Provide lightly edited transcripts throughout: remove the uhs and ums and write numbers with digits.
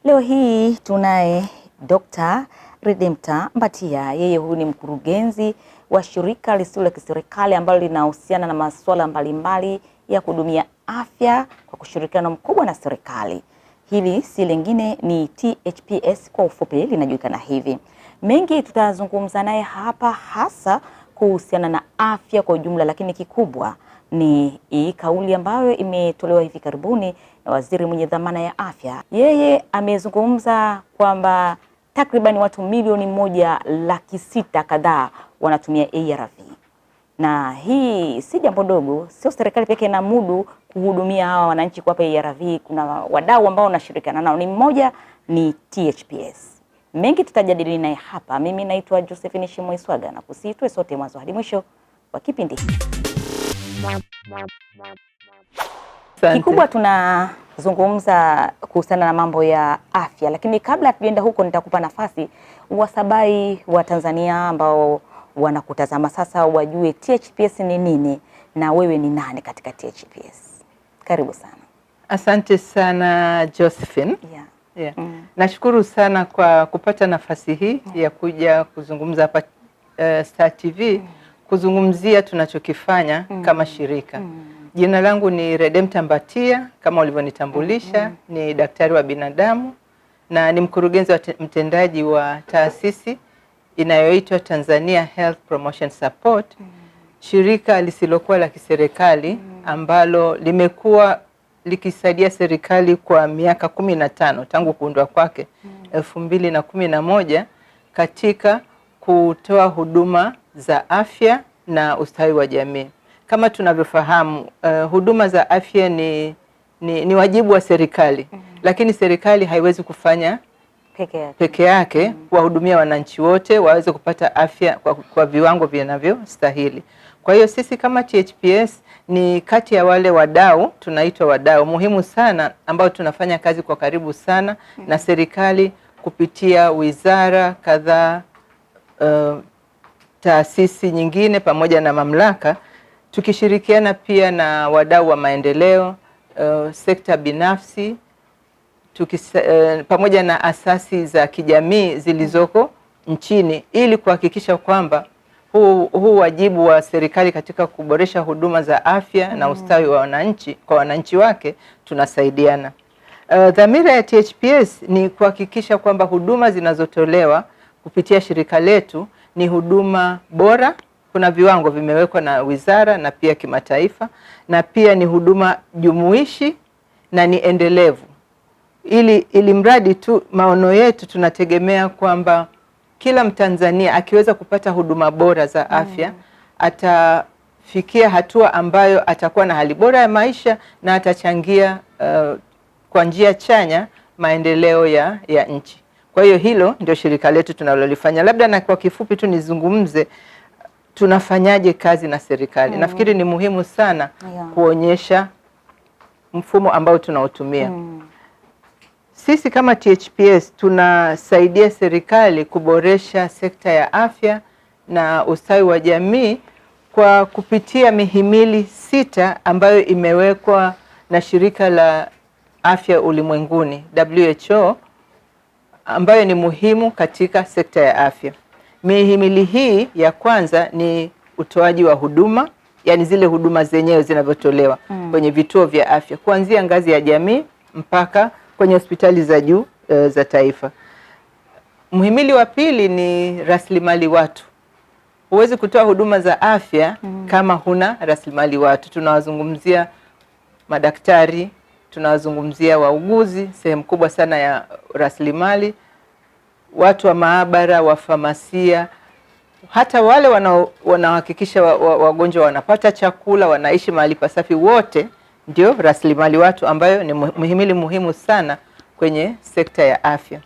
Leo hii tunaye Dr. Redempta Mbatia. Yeye huyu ni mkurugenzi wa shirika lisilo la kiserikali ambalo linahusiana na masuala mbalimbali ya kuhudumia afya kwa kushirikiana mkubwa na serikali. Hili si lingine ni THPS, kwa ufupi linajulikana hivi. Mengi tutazungumza naye hapa, hasa kuhusiana na afya kwa ujumla, lakini kikubwa ni hii kauli ambayo imetolewa hivi karibuni na waziri mwenye dhamana ya afya. Yeye amezungumza kwamba takriban watu milioni 1.6 kadhaa wanatumia ARV, na hii si jambo dogo. Sio serikali pekee inamudu kuhudumia hawa wananchi kwa ARV. Kuna wadau ambao wanashirikiana nao, ni mmoja ni THPS. Mengi tutajadili naye hapa. Mimi naitwa Josephine Shimwaiswaga na kusitwe sote mwanzo hadi mwisho wa kipindi. Kikubwa tunazungumza kuhusiana na mambo ya afya, lakini kabla tuende huko nitakupa nafasi wasabai wa Tanzania ambao wanakutazama sasa wajue THPS ni nini na wewe ni nani katika THPS. Karibu sana. Asante sana Josephine. Yeah. Nashukuru sana kwa kupata nafasi hii ya kuja kuzungumza hapa Star TV, kuzungumzia tunachokifanya kama shirika. Jina langu ni Redempta Mbatia, kama ulivyonitambulisha. Ni daktari wa binadamu na ni mkurugenzi wa mtendaji wa taasisi inayoitwa Tanzania Health Promotion Support, shirika lisilokuwa la kiserikali ambalo limekuwa likisaidia serikali kwa miaka 15 tangu kuundwa kwake 2011 katika kutoa huduma za afya na ustawi wa jamii. Kama tunavyofahamu, huduma za afya ni wajibu wa serikali, lakini serikali haiwezi kufanya peke yake kuwahudumia wananchi wote waweze kupata afya kwa viwango vinavyostahili. Kwa hiyo sisi kama THPS ni kati ya wale wadau, tunaitwa wadau muhimu sana ambao tunafanya kazi kwa karibu sana na serikali kupitia wizara kadhaa, taasisi nyingine pamoja na mamlaka, tukishirikiana pia na wadau wa maendeleo, sekta binafsi, pamoja na asasi za kijamii zilizoko nchini, ili kuhakikisha kwamba huu wajibu wa serikali katika kuboresha huduma za afya na ustawi wa wananchi kwa wananchi wake tunasaidiana. Dhamira ya THPS ni kuhakikisha kwamba huduma zinazotolewa kupitia shirika letu ni huduma bora. Kuna viwango vimewekwa na wizara na pia kimataifa, na pia ni huduma jumuishi na ni endelevu. Ili mradi tu, maono yetu tunategemea kwamba kila Mtanzania akiweza kupata huduma bora za afya atafikia hatua ambayo atakuwa na hali bora ya maisha na atachangia kwa njia chanya maendeleo ya nchi. Kwa hiyo hilo ndio shirika letu tunalolifanya. Labda na kwa kifupi tu nizungumze tunafanyaje kazi na serikali. Nafikiri ni muhimu sana kuonyesha mfumo ambao tunautumia. Sisi kama THPS tunasaidia serikali kuboresha sekta ya afya na ustawi wa jamii kwa kupitia mihimili 6 ambayo imewekwa na shirika la afya ulimwenguni WHO, ambayo ni muhimu katika sekta ya afya. Mihimili hii ya kwanza ni utoaji wa huduma, yani zile huduma zenyewe zinavyotolewa kwenye vituo vya afya kuanzia ngazi ya jamii mpaka kwenye hospitali za juu za taifa. Mhimili wa pili ni rasilimali watu. Huwezi kutoa huduma za afya kama huna rasilimali watu. Tunawazungumzia madaktari, tunawazungumzia wauguzi, sehemu kubwa sana ya rasilimali, watu wa maabara, wa famasia, hata wale wanaohakikisha wagonjwa wanapata chakula, wanaishi mahali pasafi, wote ndio rasilimali watu, ambayo ni muhimili muhimu sana kwenye sekta ya afya.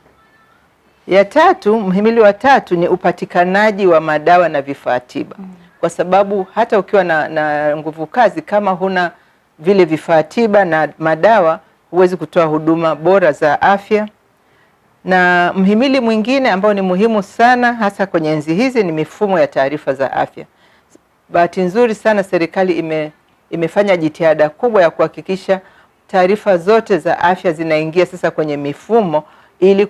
Ya tatu, mhimili wa tatu ni upatikanaji wa madawa na vifaa tiba. Kwa sababu hata ukiwa na nguvu kazi, kama huna vile vifaa tiba na madawa, huwezi kutoa huduma bora za afya. Na mhimili mwingine ambao ni muhimu sana hasa kwenye enzi hizi ni mifumo ya taarifa za afya. Bahati nzuri sana serikali imefanya jitihada kubwa ya kuhakikisha taarifa zote za afya zinaingia sasa kwenye mifumo ili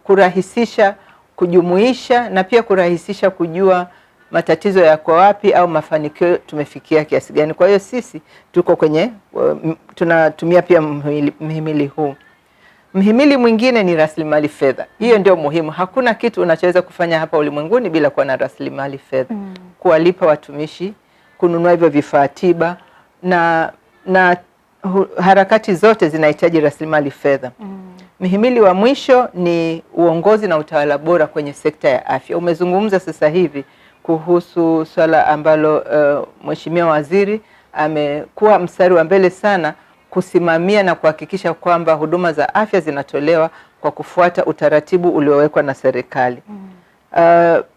kurahisisha kujumuisha na pia kurahisisha kujua matatizo yako wapi au mafanikio tumefikia kiasi gani. Kwa hiyo sisi tuko kwenye tunatumia pia mhimili huu. Mhimili mwingine ni rasilimali fedha. Hiyo ndio muhimu. Hakuna kitu unachoweza kufanya hapa ulimwenguni bila kuwa na rasilimali fedha. Kuwalipa watumishi, kununua hivyo vifaa tiba na harakati zote zinahitaji rasilimali fedha. Mhimili wa mwisho ni uongozi na utawala bora kwenye sekta ya afya. Umezungumza sasa hivi kuhusu swala ambalo Mheshimiwa Waziri amekuwa mstari wa mbele sana kusimamia na kuhakikisha kwamba huduma za afya zinatolewa kwa kufuata utaratibu uliowekwa na serikali.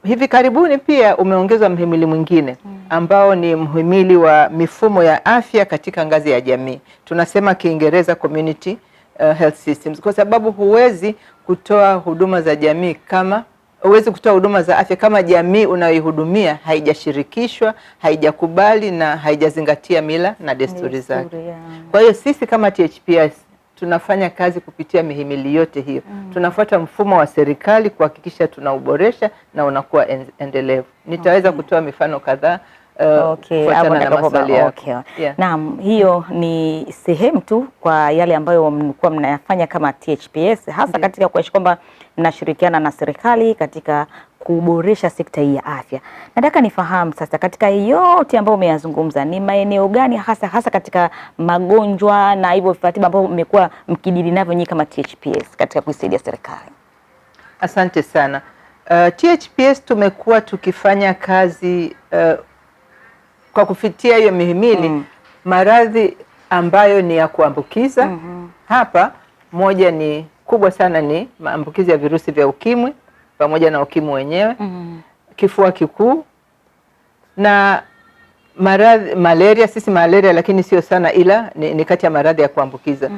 Hivi karibuni pia umeongezwa mhimili mwingine ambao ni mhimili wa mifumo ya afya katika ngazi ya jamii. Tunasema Kiingereza community health systems, kwa sababu huwezi kutoa huduma za jamii kama huwezi kutoa huduma za afya kama jamii unayoihudumia haijashirikishwa, haijakubali na haijazingatia mila na desturi zake. Kwa hiyo sisi kama THPS tunafanya kazi kupitia mihimili yote hiyo. Tunafuata mfumo wa serikali kuhakikisha tunauboresha na unakuwa endelevu. Nitaweza kutoa mifano kadhaa kufuatana na maswali yako. Yeah. Naam, hiyo ni sehemu tu kwa yale ambayo mlikuwa mnayafanya kama THPS, hasa katika kuhakikisha kwamba mnashirikiana na serikali katika kuboresha sekta hii ya afya. Nataka nifahamu sasa, katika yote ambayo umeyazungumza, ni maeneo gani hasa katika magonjwa na hivyo vifaa tiba ambavyo mmekuwa mkidili navyo nyinyi kama THPS katika kuisaidia serikali? Asante sana. THPS tumekuwa tukifanya kazi kwa kufikia hiyo mihimili maradhi ambayo ni ya kuambukiza. Hapa moja ni kubwa sana ni maambukizi ya virusi vya ukimwi pamoja na ukimwi wenyewe, kifua kikuu na maradhi malaria. Sisi malaria lakini sio sana, ila ni kati ya maradhi ya kuambukiza.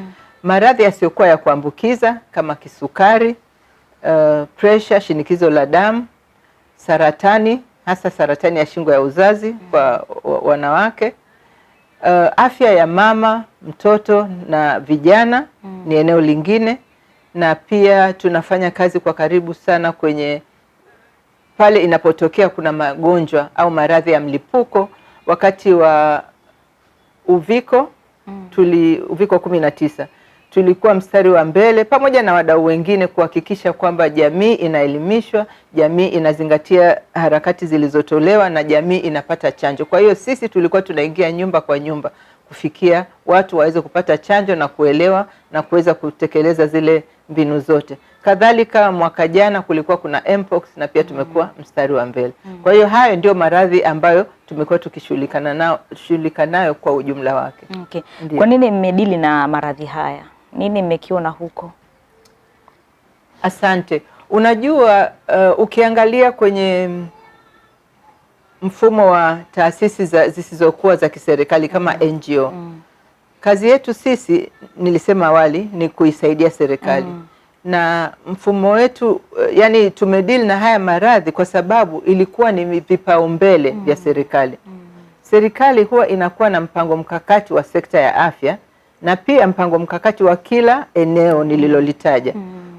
Maradhi yasiyokuwa ya kuambukiza kama kisukari, pressure, shinikizo la damu, saratani, hasa saratani ya shingo ya uzazi kwa wanawake, afya ya mama, mtoto na vijana ni eneo lingine, na pia tunafanya kazi kwa karibu sana kwenye pale inapotokea kuna magonjwa au maradhi ya mlipuko. Wakati wa uviko uviko 19 tulikuwa mstari wa mbele pamoja na wadau wengine kuhakikisha kwamba jamii inaelimishwa, jamii inazingatia harakati zilizotolewa na jamii inapata chanjo. Kwa hiyo sisi tulikuwa tunaingia nyumba kwa nyumba kufikia watu waweze kupata chanjo na kuelewa na kuweza kutekeleza zile mbinu zote. Kadhalika mwaka jana kulikuwa kuna Mpox na pia tumekuwa mstari wa mbele. Kwa hiyo hayo ndio maradhi ambayo tumekuwa tukishughulika nayo kwa ujumla wake. Okay. Kwa nini mmedili na maradhi haya? Nini mmekiona huko? Asante. Unajua ukiangalia kwenye mfumo wa taasisi zisizokuwa za kiserikali kama NGO, kazi yetu sisi nilisema awali ni kuisaidia serikali. Na mfumo wetu yani tumedili na haya maradhi kwa sababu ilikuwa ni vipaumbele vya serikali. Serikali huwa inakuwa na mpango mkakati wa sekta ya afya na pia mpango mkakati wa kila eneo nililolitaja.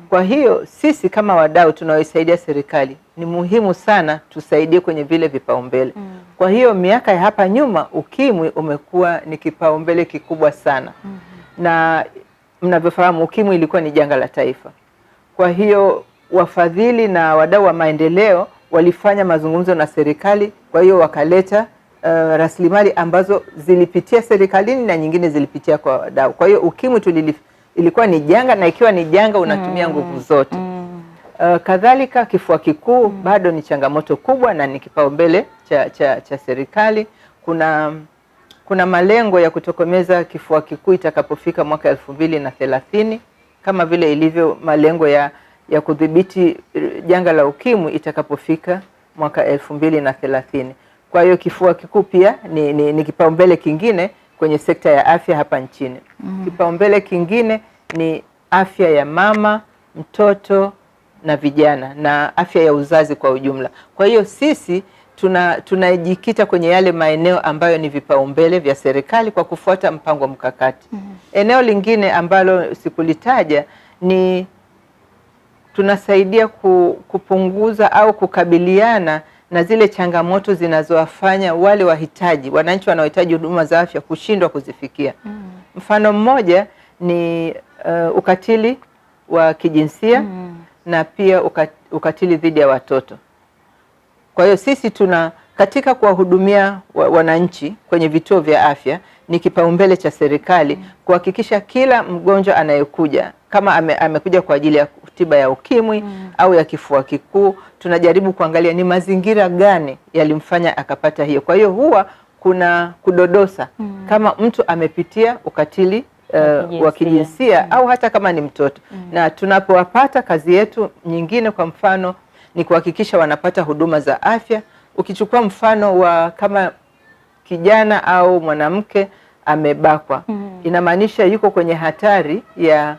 Kwa hiyo sisi kama wadau tunaoisaidia serikali ni muhimu sana tusaidie kwenye vile vipaumbele. Kwa hiyo miaka ya hapa nyuma ukimwi umekuwa ni kipaumbele kikubwa sana. Na mnavyofahamu ukimwi ilikuwa ni janga la taifa. Kwa hiyo wafadhili na wadau wa maendeleo walifanya mazungumzo na serikali, kwa hiyo wakaleta rasilimali ambazo zilipitia serikalini na nyingine zilipitia kwa wadau. Kwa hiyo ukimwi ilikuwa ni janga, na ikiwa ni janga unatumia nguvu zote. Kadhalika kifua kikuu bado ni changamoto kubwa na ni kipaumbele cha serikali. Kuna malengo ya kutokomeza kifua kikuu itakapofika mwaka 2030 kama vile ilivyo malengo ya kudhibiti janga la ukimwi itakapofika mwaka 2030. Kwa hiyo kifua kikuu pia ni kipaumbele kingine kwenye sekta ya afya hapa nchini. Kipaumbele kingine ni afya ya mama, mtoto na vijana na afya ya uzazi kwa ujumla. Kwa hiyo sisi tunajikita kwenye yale maeneo ambayo ni vipaumbele vya serikali kwa kufuata mpango mkakati. Eneo lingine ambalo sikulitaja ni tunasaidia kupunguza au kukabiliana na zile changamoto zinazowafanya wale wananchi wanaohitaji huduma za afya kushindwa kuzifikia. Mfano mmoja ni ukatili wa kijinsia na pia ukatili dhidi ya watoto. Kwa hiyo sisi katika kuwahudumia wananchi kwenye vituo vya afya, ni kipaumbele cha serikali kuhakikisha kila mgonjwa anayekuja, kama amekuja kwa ajili ya tiba ya ukimwi au ya kifua kikuu, tunajaribu kuangalia ni mazingira gani yalimfanya akapata hiyo. Kwa hiyo huwa kuna kudodosa kama mtu amepitia ukatili wa kijinsia au hata kama ni mtoto. Na tunapowapata, kazi yetu nyingine kwa mfano ni kuhakikisha wanapata huduma za afya. Ukichukua mfano wa kama kijana au mwanamke amebakwa, inamaanisha yuko kwenye hatari ya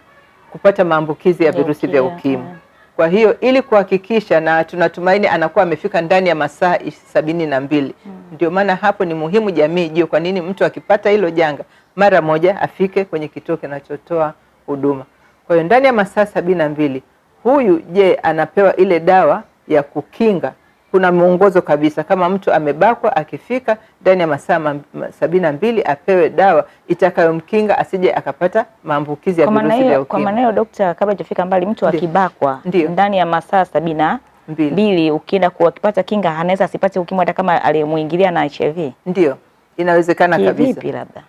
kupata maambukizi ya virusi vya ukimwi. Kwa hiyo ili kuhakikisha, na tunatumaini anakuwa amefika ndani ya masaa 72. Ndio maana hapo ni muhimu jamii ijue kwa nini mtu akipata hilo janga mara moja afike kwenye kituo kinachotoa huduma. Kwa hiyo ndani ya masaa 72 huyu anapewa ile dawa ya kukinga. Kuna mwongozo kabisa, kama mtu amebakwa akifika ndani ya masaa 72 apewe dawa itakayomkinga asije akapata maambukizi ya virusi vya ukimwi. Kwa maana hiyo Dokta, kabla hajafika mbali, mtu akibakwa ndani ya masaa 72 ukienda kuwapata kinga, anaweza asipate ukimwi hata kama aliyemuingilia na HIV? Ndio, inawezekana kabisa. Vipi labda?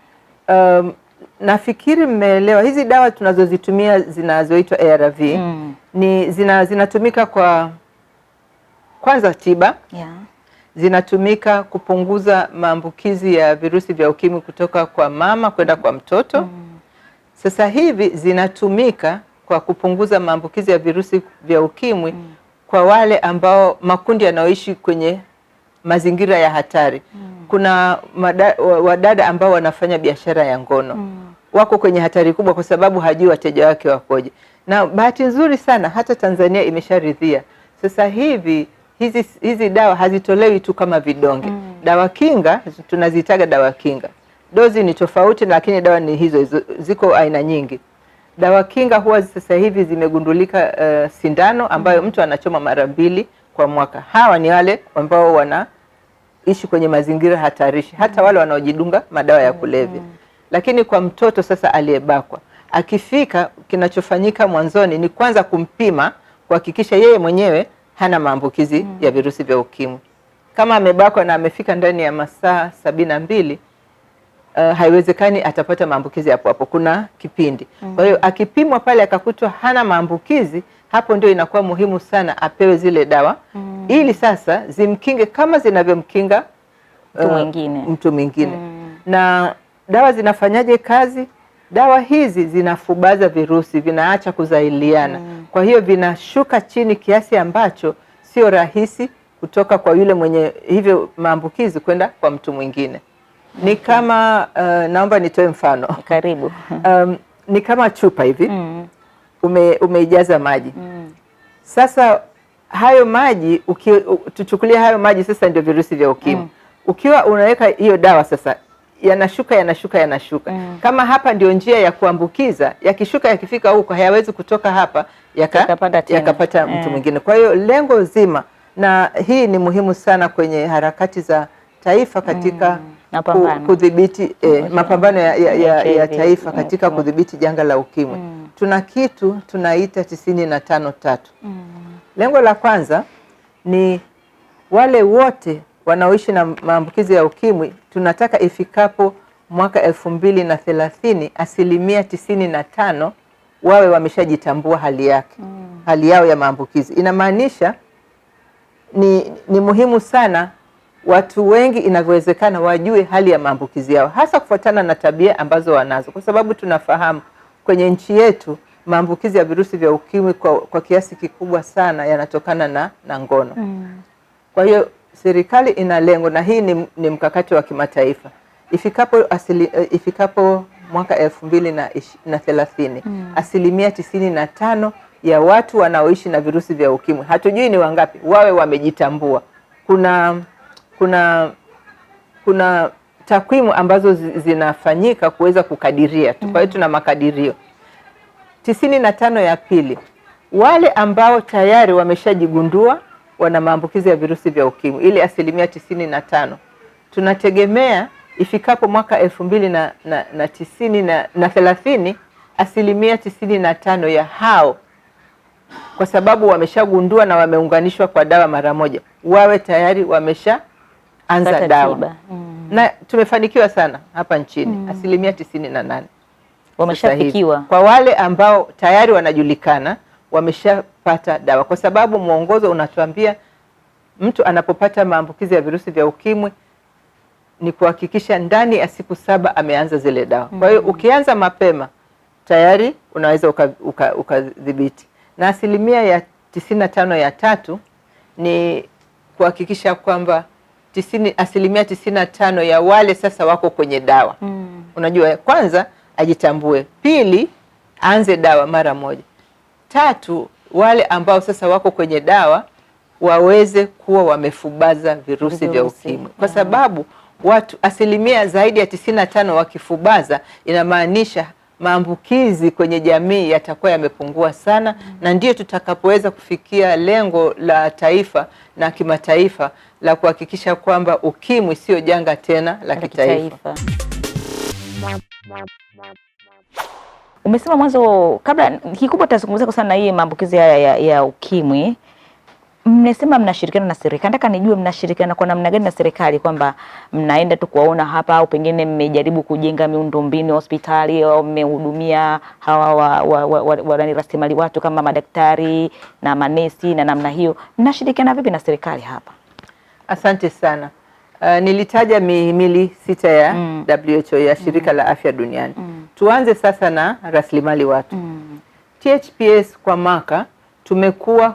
Nafikiri mmeelewa hizi dawa tunazozitumia zinazoitwa ARV ni zinatumika kwa kwanza tiba, zinatumika kupunguza maambukizi ya virusi vya ukimwi kutoka kwa mama kwenda kwa mtoto. Sasa hivi zinatumika kwa kupunguza maambukizi ya virusi vya ukimwi kwa wale ambao makundi yanaoishi kwenye mazingira ya hatari. Kuna wadada ambao wanafanya biashara ya ngono, wako kwenye hatari kubwa kwa sababu hajui wateja wake wakoje. Na bahati nzuri sana hata Tanzania imesharidhia sasa hivi hizi dawa hazitolewi tu kama vidonge. Dawa kinga tunazitaga dawa kinga. Dozi ni tofauti, lakini dawa ni hizo, ziko aina nyingi. Dawa kinga huwa sasa hivi zimegundulika sindano ambayo mtu anachoma mara 2 kwa mwaka. Hawa ni wale ambao wanaishi kwenye mazingira hatarishi, hata wale wanaojidunga madawa ya kulevya. Lakini kwa mtoto sasa aliyebakwa, akifika, kinachofanyika mwanzoni ni kwanza kumpima, kuhakikisha yeye mwenyewe hana maambukizi ya virusi vya ukimwi. Kama amebakwa na amefika ndani ya masaa 72, haiwezekani atapata maambukizi hapo hapo, kuna kipindi. Kwa hiyo akipimwa pale akakutwa hana maambukizi, hapo ndio inakuwa muhimu sana apewe zile dawa ili sasa zimkinge kama zinavyomkinga mtu mwingine. Na dawa zinafanyaje kazi? Dawa hizi zinafubaza virusi, vinaacha kuzailiana. Kwa hiyo vinashuka chini kiasi ambacho sio rahisi kutoka kwa yule mwenye hivyo maambukizi kwenda kwa mtu mwingine. Ni kama naomba nitoe mfano. Karibu. Ni kama chupa hivi. Umeijaza maji. Sasa hayo maji tuchukulia hayo maji sasa ndio virusi vya ukimwi. Ukiwa unaweka hiyo dawa sasa yanashuka. Kama hapa ndio njia ya kuambukiza, yakishuka yakifika huko hayawezi kutoka hapa yakapata mtu mwingine. Kwa hiyo lengo zima, na hii ni muhimu sana kwenye harakati za taifa katika kudhibiti mapambano ya taifa katika kudhibiti janga la ukimwi. Tuna kitu tunaita 95-3. Lengo la kwanza ni wale wote wanaoishi na maambukizi ya ukimwi, tunataka ifikapo mwaka 2030 95% wawe wameshajitambua hali yao ya maambukizi. Inamaanisha ni muhimu sana watu wengi inavyowezekana wajue hali ya maambukizi yao, hasa kufuatana na tabia ambazo wanazo, kwa sababu tunafahamu kwenye nchi yetu maambukizi ya virusi vya ukimwi kwa kiasi kikubwa sana yanatokana na ngono. Kwa hiyo serikali ina lengo, na hii ni mkakati wa kimataifa, ifikapo mwaka 2030 95% ya watu wanaoishi na virusi vya ukimwi, hatujui ni wangapi, wawe wamejitambua. Kuna takwimu ambazo zinafanyika kuweza kukadiria tu. Kwa hiyo tuna makadirio. 95 ya pili Wale ambao tayari wameshajigundua wana maambukizi ya virusi vya ukimwi, ile 95%, tunategemea ifikapo mwaka 2030 95% ya hao, kwa sababu wameshagundua na wameunganishwa kwa dawa mara moja, wawe tayari wameshaanza dawa. Na tumefanikiwa sana hapa nchini, 98% wameshafikiwa. Kwa wale ambao tayari wanajulikana wameshapata dawa, kwa sababu mwongozo unatuambia mtu anapopata maambukizi ya virusi vya ukimwi ni kuhakikisha ndani ya siku 7 ameanza zile dawa. Kwa hiyo ukianza mapema tayari unaweza ukadhibiti. Na 95% ni kuhakikisha kwamba 95% ya wale sasa wako kwenye dawa. Unajua, kwanza ajitambue, pili aanze dawa mara moja, 3 wale ambao sasa wako kwenye dawa waweze kuwa wamefubaza virusi vya ukimwi, kwa sababu watu zaidi ya 95 wakifubaza, inamaanisha maambukizi kwenye jamii yatakuwa yamepungua sana, na ndio tutakapoweza kufikia lengo la taifa na kimataifa la kuhakikisha kwamba ukimwi sio janga tena la kitaifa. Umesema mwanzo, kabla kikubwa tutazungumzia sana hii maambukizi ya ukimwi. Mmesema mnashirikiana na serikali. Nataka nijue mnashirikiana kwa namna gani na serikali, kwamba mnaenda tu kuwaona hapa au pengine mmejaribu kujenga miundombinu hospitali au mmehudumia hawa wana rasilimali watu kama madaktari na manesi na namna hiyo. Mnashirikiana vipi na serikali hapa? Asante sana. Nilitaja mihimili 6 ya WHO ya shirika la afya duniani. Tuanze sasa na rasilimali watu. THPS kwa mwaka tumekuwa,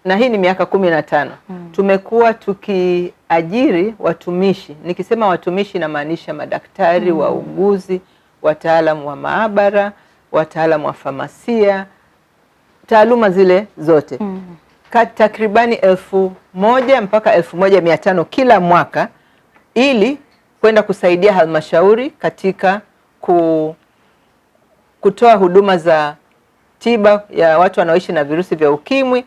na hii ni miaka 15, tumekuwa tukiajiri watumishi. Nikisema watumishi namaanisha madaktari, wauguzi, wataalamu wa maabara, wataalamu wa famasia, taaluma zile zote. Takribani 1000 mpaka 1500 kila mwaka, ili kwenda kusaidia halmashauri katika kutoa huduma za tiba ya watu wanaoishi na virusi vya ukimwi,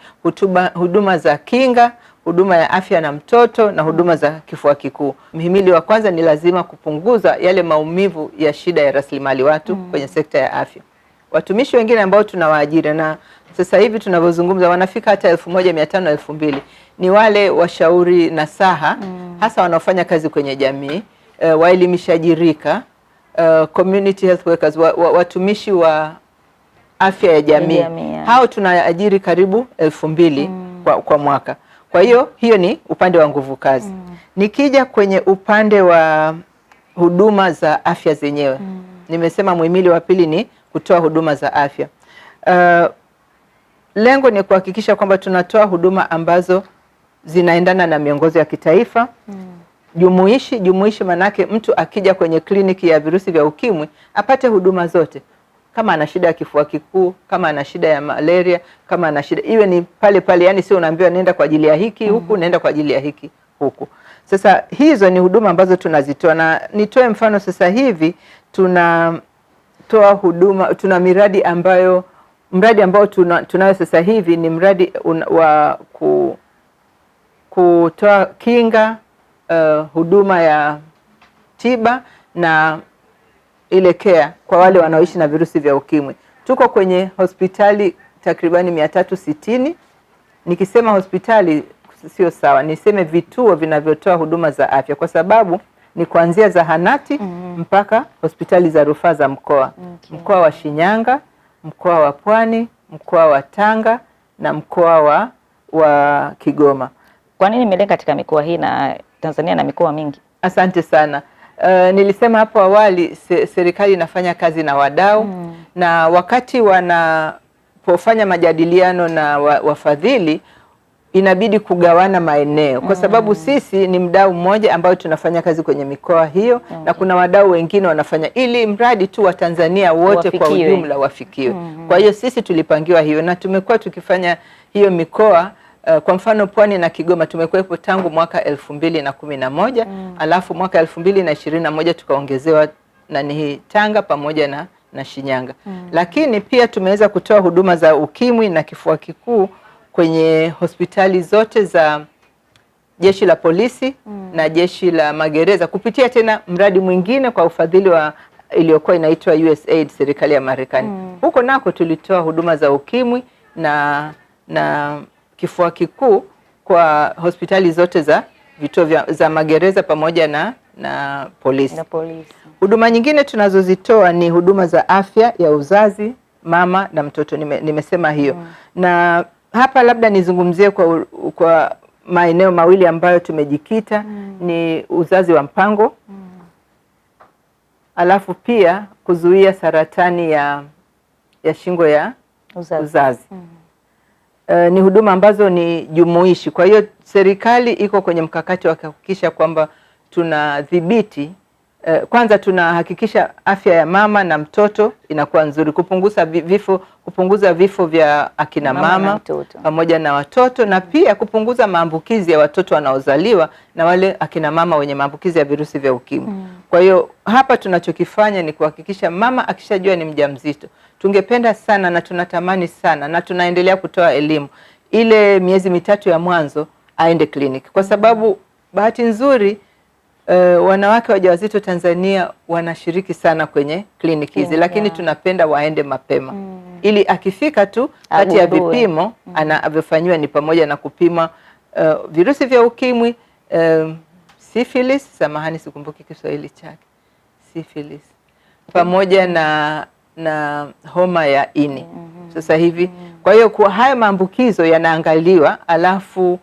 huduma za kinga, huduma ya afya na mtoto, na huduma za kifua kikuu. Mhimili wa kwanza ni lazima kupunguza yale maumivu ya shida ya rasilimali watu kwenye sekta ya afya. Watumishi wengine ambao tunawaajiri, na sasa hivi tunavyozungumza wanafika hata 1500 2000, ni wale washauri nasaha, hasa wanaofanya kazi kwenye jamii, waelimishaji rika, community health workers, watumishi wa afya ya jamii. Hao tunaajiri karibu 2000 kwa mwaka. Kwa hiyo ni upande wa nguvu kazi. Nikija kwenye upande wa huduma za afya zenyewe, nimesema muhimili wa pili ni kutoa huduma za afya. Lengo ni kuhakikisha kwamba tunatoa huduma ambazo zinaendana na miongozo ya kitaifa. Jumuishi manake mtu akija kwenye kliniki ya virusi vya ukimwi apate huduma zote. Kama ana shida ya kifua kikuu, kama ana shida ya malaria, kama ana shida, iwe ni pale pale, yani sio unaambiwa nenda kwa ajili ya hiki huku, nenda kwa ajili ya hiki huku. Sasa hizo ni huduma ambazo tunazitoa, na nitoe mfano sasa hivi tunatoa huduma, tuna mradi ambao tunayo sasa hivi ni mradi wa kutoa kinga, huduma ya tiba na ile care kwa wale wanaoishi na virusi vya ukimwi. Tuko kwenye hospitali takribani 360. Nikisema hospitali sio sawa, niseme vituo vinavyotoa huduma za afya, kwa sababu ni kuanzia zahanati mpaka hospitali za rufaa za mkoa. Mkoa wa Shinyanga, mkoa wa Pwani, mkoa wa Tanga na mkoa wa Kigoma. Kwa nini mmelenga katika mikoa hii, na Tanzania na mikoa mingi? Asante sana. Nilisema hapo awali serikali inafanya kazi na wadau, na wakati wanapofanya majadiliano na wafadhili inabidi kugawana maeneo, kwa sababu sisi ni mdau mmoja ambao tunafanya kazi kwenye mikoa hiyo, na kuna wadau wengine wanafanya, ili mradi tu wa Tanzania wote kwa ujumla wafikiwe. Kwa hiyo sisi tulipangiwa hiyo, na tumekuwa tukifanya hiyo mikoa. Kwa mfano Pwani na Kigoma tumekuwepo tangu mwaka 2011, alafu mwaka 2021 tukaongezewa Tanga pamoja na na Shinyanga. Lakini pia tumeweza kutoa huduma za ukimwi na kifua kikuu kwenye hospitali zote za Jeshi la Polisi na Jeshi la Magereza kupitia tena mradi mwingine kwa ufadhili wa iliyokuwa inaitwa USAID, serikali ya Marekani. Huko nako tulitoa huduma za ukimwi na kifua kikuu kwa hospitali zote za vituo za magereza pamoja na polisi. Huduma nyingine tunazozitoa ni huduma za afya ya uzazi, mama na mtoto. Nimesema hiyo. Na hapa labda nizungumzie kwa maeneo mawili ambayo tumejikita ni uzazi wa mpango. Alafu pia kuzuia saratani ya shingo ya uzazi. Ni huduma ambazo ni jumuishi. Kwa hiyo serikali iko kwenye mkakati wa kuhakikisha kwamba tunadhibiti, kwanza tunahakikisha afya ya mama na mtoto inakuwa nzuri, kupunguza vifo vya akina mama pamoja na watoto, na pia kupunguza maambukizi ya watoto wanaozaliwa na wale akina mama wenye maambukizi ya virusi vya ukimwi. Kwa hiyo hapa tunachokifanya ni kuhakikisha mama akishajua ni mjamzito, tungependa sana na tunatamani sana na tunaendelea kutoa elimu ile miezi mitatu ya mwanzo aende kliniki, kwa sababu bahati nzuri wanawake wajawazito Tanzania wanashiriki sana kwenye kliniki hizi, lakini tunapenda waende mapema ili akifika tu kati ya vipimo anavyofanywa ni pamoja na kupima virusi vya ukimwi, syphilis, samahani sikumbuki Kiswahili chake, syphilis, pamoja na homa ya ini sasa hivi. Kwa hiyo kwa haya maambukizo yanaangaliwa, alafu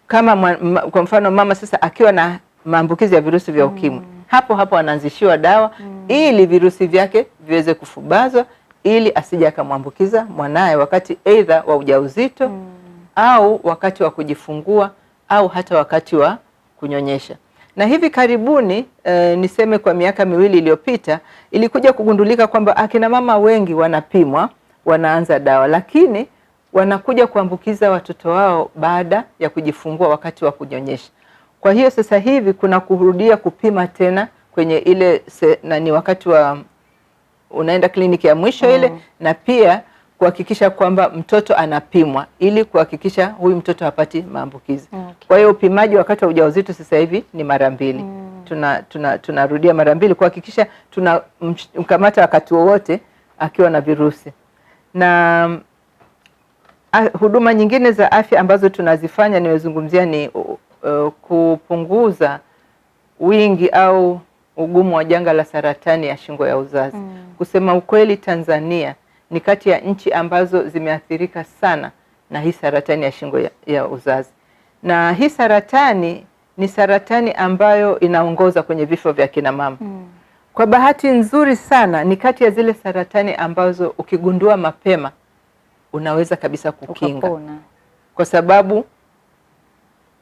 kama kwa mfano mama sasa akiwa na maambukizi ya virusi vya ukimwi, hapo anaanzishiwa dawa ili virusi vyake viweze kufubazwa ili asije akamwambukiza mwanae wakati either wa ujauzito au wakati wa kujifungua au hata wakati wa kunyonyesha. Na hivi karibuni niseme kwa miaka miwili iliyopita ilikuja kugundulika kwamba akina mama wengi wanapimwa, wanaanza dawa, lakini wanakuja kuambukiza watoto wao baada ya kujifungua wakati wa kunyonyesha. Kwa hiyo sasa hivi kuna kurudia kupima tena kwenye ile ni wakati wa unaenda kliniki ya mwisho ile, na pia kuhakikisha kwamba mtoto anapimwa ili kuhakikisha huyu mtoto hapati maambukizi. Kwa hiyo upimaji wakati wa ujauzito sasa hivi ni mara 2. Tunarudia mara 2 kuhakikisha tunamkamata wakati wowote akiwa na virusi. Na huduma nyingine za afya ambazo tunazifanya nimezungumzia ni kupunguza wingi au ugumu wa janga la saratani ya shingo ya uzazi. Kusema ukweli, Tanzania ni kati ya nchi ambazo zimeathirika sana na hii saratani ya shingo ya uzazi. Na hii saratani ni saratani ambayo inaongoza kwenye vifo vya kina mama. Kwa bahati nzuri sana ni kati ya zile saratani ambazo ukigundua mapema unaweza kabisa kukinga. Kwa sababu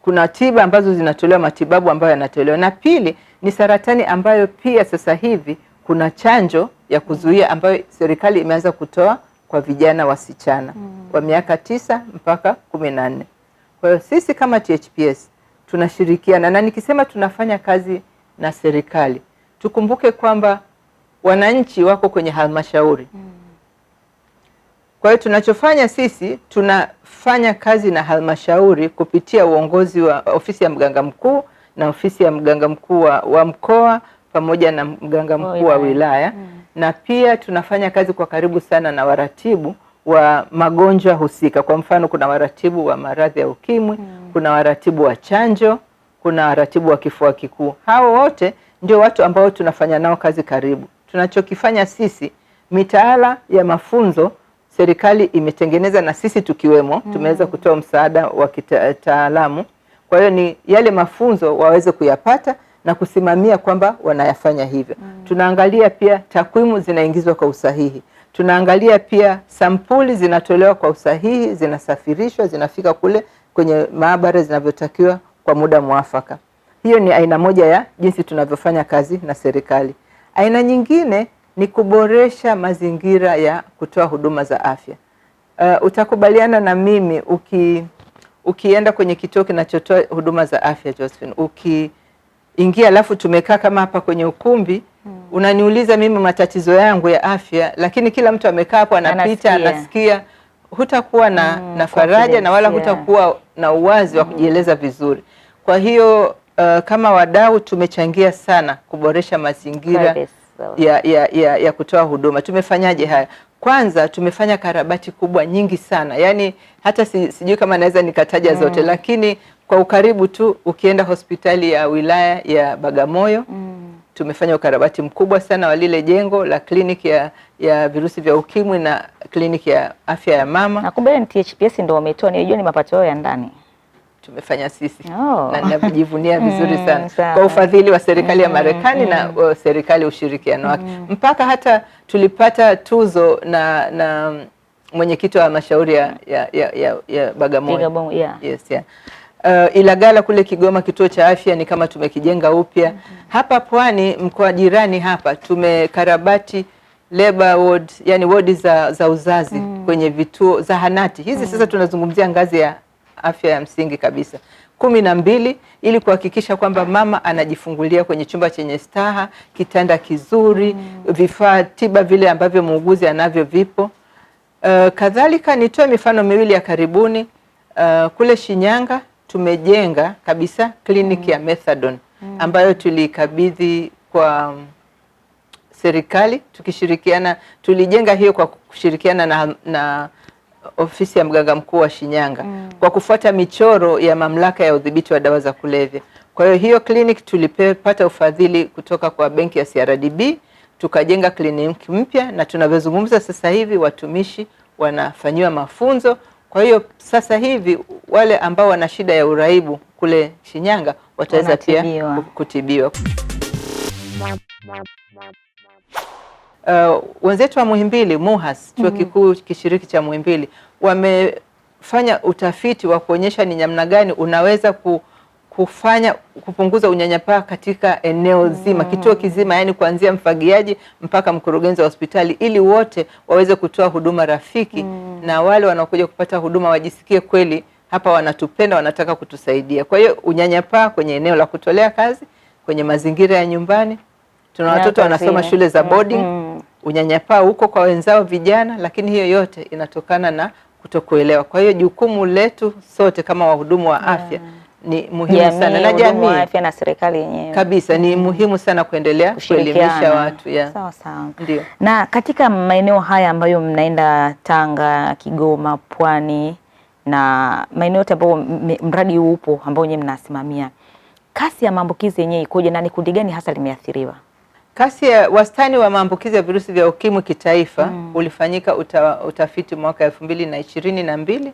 kuna tiba ambazo zinatolewa, matibabu ambayo yanatolewa. Na pili ni saratani ambayo pia sasa hivi kuna chanjo ya kuzuia ambayo serikali imeanza kutoa kwa vijana wasichana wa miaka 9 mpaka 14. Kwa hiyo sisi kama THPS tunashirikiana, na nikisema tunafanya kazi na serikali, tukumbuke kwamba wananchi wako kwenye halmashauri. Kwa hiyo tunachofanya sisi, tunafanya kazi na halmashauri kupitia uongozi wa ofisi ya mganga mkuu na ofisi ya mganga mkuu wa mkoa pamoja na mganga mkuu wa wilaya. Na pia tunafanya kazi kwa karibu sana na waratibu wa magonjwa husika. Kwa mfano kuna waratibu wa maradhi ya ukimwi, kuna waratibu wa chanjo, kuna waratibu wa kifua kikuu. Hao wote ndio watu ambao tunafanya nao kazi karibu. Tunachokifanya sisi, mitaala ya mafunzo serikali imetengeneza na sisi tukiwemo, tumeweza kutoa msaada wa kitaalamu. Kwa hiyo ni yale mafunzo waweze kuyapata na kusimamia kwamba wanayafanya hivyo. Tunaangalia pia takwimu zinaingizwa kwa usahihi. Tunaangalia pia sampuli zinatolewa kwa usahihi, zinasafirishwa, zinafika kule kwenye maabara zinavyotakiwa kwa muda mwafaka. Hiyo ni aina moja ya jinsi tunavyofanya kazi na serikali. Aina nyingine ni kuboresha mazingira ya kutoa huduma za afya. Utakubaliana na mimi ukienda kwenye kituo kinachotoa huduma za afya, Josephine, ukiingia alafu tumekaa kama hapa kwenye ukumbi, unaniuliza mimi matatizo yangu ya afya, lakini kila mtu amekaa hapo anapita anasikia, hutakuwa na faraja na wala hutakuwa na uwazi wa kujieleza vizuri. Kwa hiyo kama wadau tumechangia sana kuboresha mazingira ya kutoa huduma. Tumefanyaje haya? Kwanza tumefanya karabati kubwa nyingi sana, yaani hata sijui kama naweza nikataja zote, lakini kwa ukaribu tu ukienda hospitali ya wilaya ya Bagamoyo tumefanya ukarabati mkubwa sana wa lile jengo la kliniki ya virusi vya ukimwi na kliniki ya afya ya mama. Na kumbe THPS ndio wametoa, nilijua ni mapato yao ya ndani. Tumefanya sisi na ninajivunia vizuri sana kwa ufadhili wa serikali ya Marekani na serikali ushirikiano wake. Mpaka hata tulipata tuzo na mwenyekiti wa halmashauri ya Bagamoyo. Yes, yeah. Ilagala kule Kigoma kituo cha afya ni kama tumekijenga upya. Hapa Pwani mkoa jirani hapa tumekarabati labor ward, yani wodi za uzazi kwenye vituo zahanati. Hizi sasa tunazungumzia ngazi ya afya ya msingi kabisa 12 ili kuhakikisha kwamba mama anajifungulia kwenye chumba chenye staha, kitanda kizuri, vifaa tiba vile ambavyo muuguzi anavyo vipo. Kadhalika nitoe mifano miwili ya karibuni. Kule Shinyanga tumejenga kabisa kliniki ya methadone ambayo tulikabidhi kwa serikali tukishirikiana. Tulijenga hiyo kwa kushirikiana na ofisi ya mganga mkuu wa Shinyanga kwa kufuata michoro ya mamlaka ya udhibiti wa dawa za kulevya. Kwa hiyo clinic tulipata ufadhili kutoka kwa benki ya CRDB, tukajenga kliniki mpya na tunavyozungumza sasa hivi watumishi wanafanyiwa mafunzo. Kwa hiyo sasa hivi wale ambao wana shida ya uraibu kule Shinyanga wataweza pia kutibiwa. Wenzetu wa Muhimbili MUHAS, chuo kikuu kishiriki cha Muhimbili, wamefanya utafiti wa kuonyesha ni namna gani unaweza kupunguza unyanyapaa katika eneo zima, kituo kizima, yani kuanzia mfagiaji mpaka mkurugenzi wa hospitali, ili wote waweze kutoa huduma rafiki na wale wanaokuja kupata huduma wajisikie kweli hapa wanatupenda, wanataka kutusaidia. Kwa hiyo unyanyapaa kwenye eneo la kutolea kazi, kwenye mazingira ya nyumbani, tuna watoto wanasoma shule za boarding, unyanyapaa huko kwa wenzao vijana, lakini hiyo yote inatokana na kutokuelewa. Kwa hiyo jukumu letu sote kama wahudumu wa afya ni muhimu sana, na jamii afya na serikali yenyewe kabisa ni muhimu sana kuendelea kuelimisha watu. Sawa sawa. Ndio. Na katika maeneo haya ambayo mnaenda Tanga, Kigoma, Pwani na maeneo yote ambayo mradi upo ambao nyewe mnasimamia, kasi ya maambukizi yenyewe ikoje na ni kundi gani hasa limeathiriwa? Kasi ya wastani wa maambukizi ya virusi vya ukimwi kitaifa ulifanyika utafiti mwaka 2022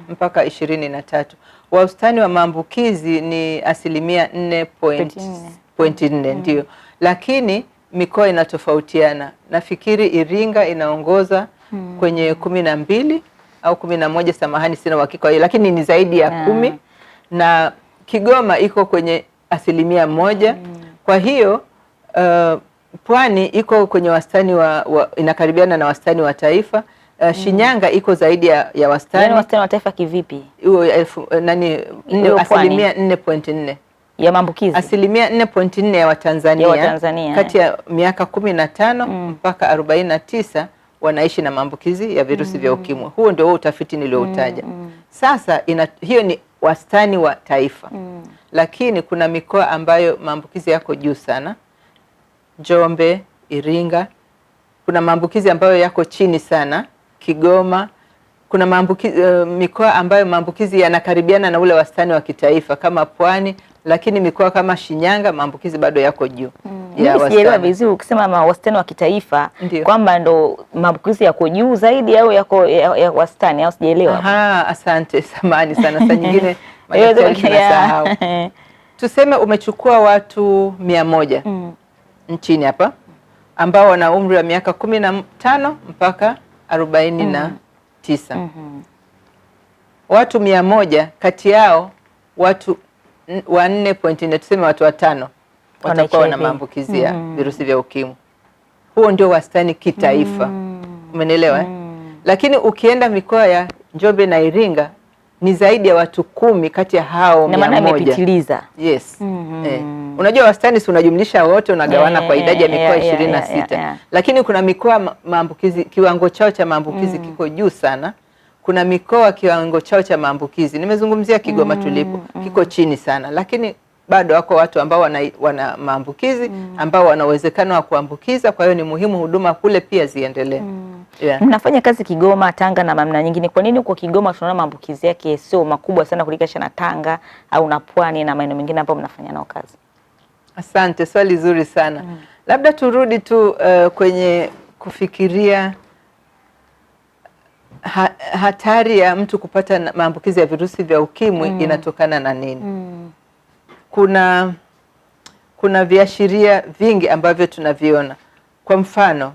mpaka 23. Wastani wa maambukizi ni 4.4 ndio. Lakini mikoa inatofautiana. Nafikiri Iringa inaongoza kwenye 12 au 11, samahani sina uhakika hiyo, lakini ni zaidi ya 10, na Kigoma iko kwenye 1%. Kwa hiyo Pwani iko kwenye wastani inakaribiana na wastani wa taifa. Shinyanga iko zaidi ya wastani. Yani wastani wa taifa kivipi? 4.4 ya maambukizi. 4.4 ya Watanzania kati ya miaka 15 mpaka 49 wanaishi na maambukizi ya virusi vya ukimwi. Huo ndio utafiti nilioutaja. Sasa hiyo ni wastani wa taifa. Lakini kuna mikoa ambayo maambukizi yako juu sana. Njombe, Iringa. Kuna maambukizi ambayo yako chini sana. Kigoma. Kuna mikoa ambayo maambukizi yanakaribiana na ule wastani wa kitaifa kama Pwani, lakini mikoa kama Shinyanga maambukizi bado yako juu. Sijaelewa vizuri ukisema wastani wa kitaifa kwamba ndo maambukizi yako juu zaidi au yako ya wastani, au sijaelewa. Asante, samahani sana. Saa nyingine tunasahau. Tuseme umechukua watu 100 nchini hapa ambao wana umri wa miaka 15 mpaka 49. Watu 100 kati yao watu 4.4, tuseme watu 5 watakuwa na maambukizi ya virusi vya ukimwi. Huo ndio wastani kitaifa. Umenielewa? Lakini ukienda mikoa ya Njombe na Iringa ni zaidi ya watu 10 kati ya hao 100. Na maana imepitiliza. Yes. Unajua wastani si unajumlisha wote unagawana kwa idadi ya mikoa 26. Lakini kuna mikoa maambukizi kiwango chao cha maambukizi kiko juu sana. Kuna mikoa kiwango chao cha maambukizi, nimezungumzia Kigoma tulipo, kiko chini sana, lakini bado wako watu ambao wana maambukizi ambao wana uwezekano wa kuambukiza. Kwa hiyo ni muhimu huduma kule pia ziendelee. Mnafanya kazi Kigoma, Tanga na mamna nyingine. Kwa nini kwa Kigoma tunaona maambukizi yake sio makubwa sana kulinganisha na Tanga au na Pwani na maeneo mengine ambapo mnafanya nao kazi? Asante, swali zuri sana. Labda turudi tu kwenye kufikiria hatari ya mtu kupata maambukizi ya virusi vya ukimwi inatokana na nini? Kuna viashiria vingi ambavyo tunaviona. Kwa mfano,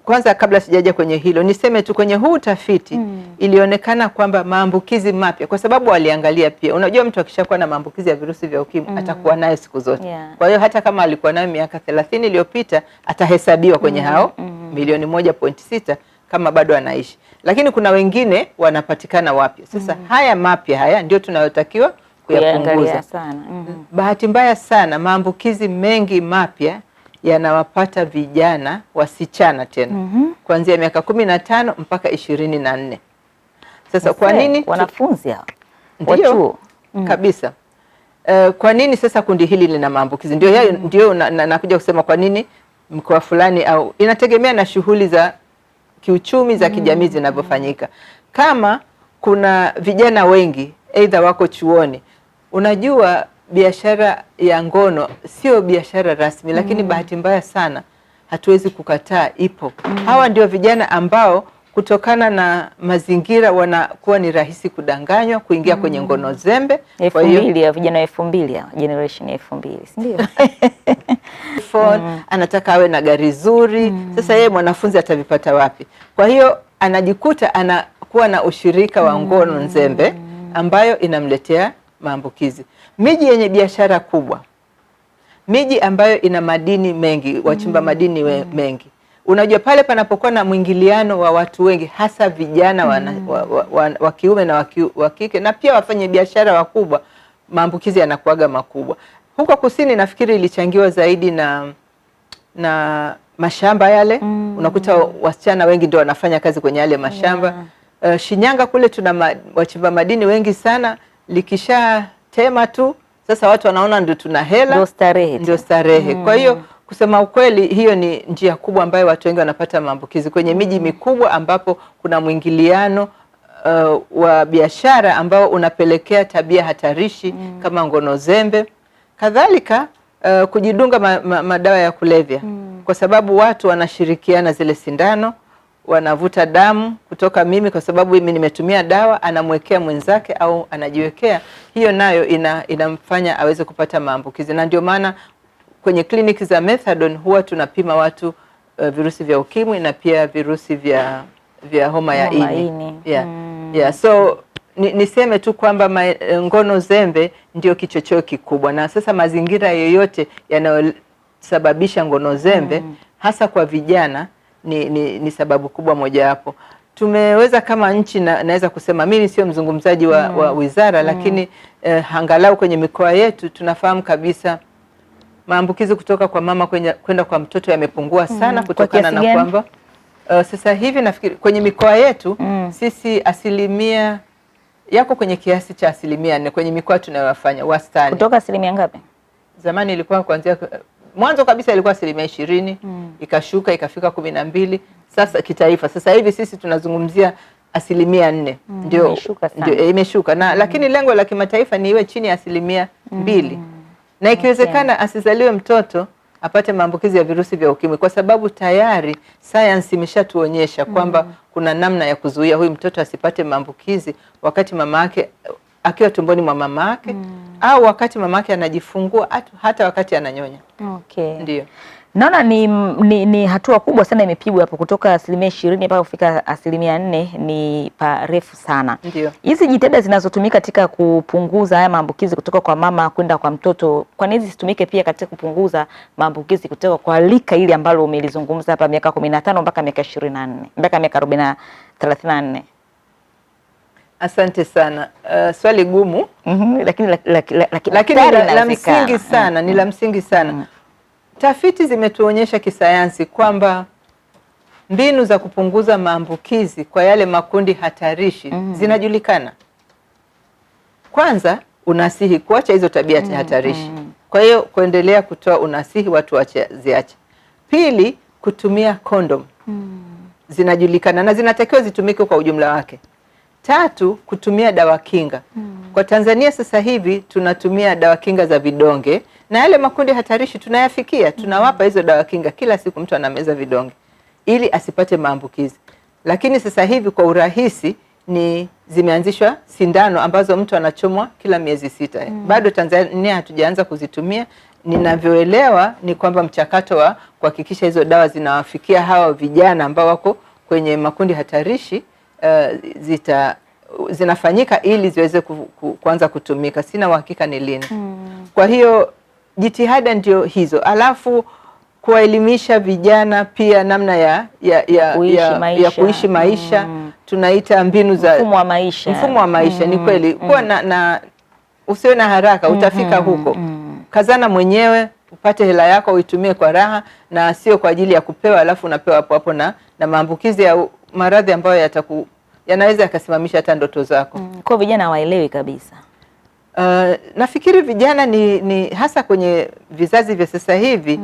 kwanza kabla sijaja kwenye hilo, niseme tu kwenye huu utafiti ilionekana kwamba maambukizi mapya, kwa sababu waliangalia pia, unajua mtu akishakuwa na maambukizi ya virusi vya ukimwi atakuwa nayo siku zote. Kwa hiyo hata kama alikuwa nayo miaka 30 iliyopita atahesabiwa kwenye hao milioni 1.6 kama bado anaishi. Lakini kuna wengine wanapatikana wapya. Sasa haya mapya haya ndio tunayotakiwa kuyapunguza. Bahati mbaya sana maambukizi mengi mapya yanawapata vijana wasichana tena. Kuanzia miaka 15 mpaka 24. Sasa kwa nini wanafunzi hao? Ndio kabisa. Kwa nini sasa kundi hili lina maambukizi? Ndio nakuja kusema kwa nini mkoa fulani, au inategemea na shughuli za kiuchumi za kijamii zinavyofanyika. Kama kuna vijana wengi aidha wako chuoni, unajua biashara ya ngono sio biashara rasmi, lakini bahati mbaya sana hatuwezi kukataa ipo. Hawa ndio vijana ambao kutokana na mazingira wanakuwa ni rahisi kudanganywa kuingia kwenye ngono zembe. Kwa hiyo vijana 2000 generation 2000, si ndio? Anataka awe na gari zuri. Sasa yeye mwanafunzi atavipata wapi? Kwa hiyo anajikuta anakuwa na ushirika wa ngono nzembe ambayo inamletea maambukizi. Miji yenye biashara kubwa, miji ambayo ina madini mengi, wachimba madini mengi, unajua pale panapokuwa na mwingiliano wa watu wengi, hasa vijana wa kiume na wa kike, na pia wafanye biashara wakubwa, maambukizi yanakuaga makubwa. Huko kusini nafikiri ilichangiwa zaidi na mashamba yale. Unakuta wasichana wengi ndio wanafanya kazi kwenye yale mashamba. Shinyanga kule tuna wachimba madini wengi sana, likisha tema tu sasa watu wanaona ndio tuna hela, ndio starehe. Kwa hiyo kusema ukweli, hiyo ni njia kubwa ambayo watu wengi wanapata maambukizi kwenye miji mikubwa ambapo kuna mwingiliano wa biashara ambao unapelekea tabia hatarishi kama ngono zembe. Kadhalika kujidunga madawa ya kulevya, kwa sababu watu wanashirikiana zile sindano, wanavuta damu kutoka mimi kwa sababu mimi nimetumia dawa, anamwekea mwenzake au anajiwekea. Hiyo nayo inamfanya aweze kupata maambukizi, na ndio maana kwenye kliniki za methadone huwa tunapima watu virusi vya ukimwi na pia virusi vya homa ya ini. So niseme tu kwamba ngono zembe ndio kichocheo kikubwa, na sasa mazingira yoyote yanayosababisha ngono zembe hasa kwa vijana ni sababu kubwa mojawapo. Tumeweza kama nchi, naweza kusema mimi sio mzungumzaji wa wizara, lakini angalau kwenye mikoa yetu tunafahamu kabisa maambukizi kutoka kwa mama kwenda kwa mtoto yamepungua sana kutokana na kwamba sasa hivi nafikiri kwenye mikoa yetu sisi asilimia yako kwenye kiasi cha 4% kwenye mikoa tunayofanya wastani. Kutoka asilimia ngapi? Zamani ilikuwa kuanzia mwanzo kabisa ilikuwa 20%, ikashuka ikafika 12. Sasa kitaifa sasa hivi sisi tunazungumzia 4%. Ndio imeshuka na lakini lengo la kimataifa ni iwe chini ya 2%. Na ikiwezekana asizaliwe mtoto apate maambukizi ya virusi vya ukimwi, kwa sababu tayari science imeshatuonyesha kwamba kuna namna ya kuzuia huyu mtoto asipate maambukizi wakati mama yake akiwa tumboni mwa mama yake au wakati mama yake anajifungua, hata wakati ananyonya. Ndio. Naona ni hatua kubwa sana imepigwa hapo kutoka 20% mpaka kufika 4%, ni parefu sana. Ndio. Hizi jitihada zinazotumika katika kupunguza haya maambukizi kutoka kwa mama kwenda kwa mtoto, kwa nini zisitumike pia katika kupunguza maambukizi kutoka kwa lika ile ambalo umelizungumza hapa, miaka 15 mpaka miaka 24 mpaka miaka 34? Asante sana. Swali gumu lakini la msingi sana, ni la msingi sana. Tafiti zimetuonyesha kisayansi kwamba mbinu za kupunguza maambukizi kwa yale makundi hatarishi zinajulikana. Kwanza, unasihi kuacha hizo tabia hatarishi. Kwa hiyo kuendelea kutoa unasihi watu ziache. Pili, kutumia kondom. Zinajulikana na zinatakiwa zitumike kwa ujumla wake. Tatu, kutumia dawa kinga. Kwa Tanzania sasa hivi tunatumia dawa kinga za vidonge na yale makundi hatarishi tunayafikia. Tunawapa hizo dawa kinga kila siku, mtu anameza vidonge ili asipate maambukizi. Lakini sasa hivi kwa urahisi zimeanzishwa sindano ambazo mtu anachomwa kila miezi 6. Bado Tanzania hatujaanza kuzitumia. Ninavyoelewa ni kwamba mchakato wa kuhakikisha hizo dawa zinawafikia hawa vijana ambao wako kwenye makundi hatarishi zinafanyika ili ziweze kuanza kutumika. Sina uhakika ni lini. Kwa hiyo jitihada ndio hizo. Alafu kuwaelimisha vijana pia namna ya kuishi maisha. Tunaita mbinu za mfumo wa maisha. Ni kweli kuwa na usiwe na haraka, utafika huko. Kazana mwenyewe, upate hela yako uitumie kwa raha na sio kwa ajili ya kupewa alafu unapewa hapo hapo na maambukizi ya maradhi ambayo yanaweza yakasimamisha hata ndoto zako. Kwa vijana hawaelewi kabisa. Nafikiri vijana ni hasa kwenye vizazi vya sasa hivi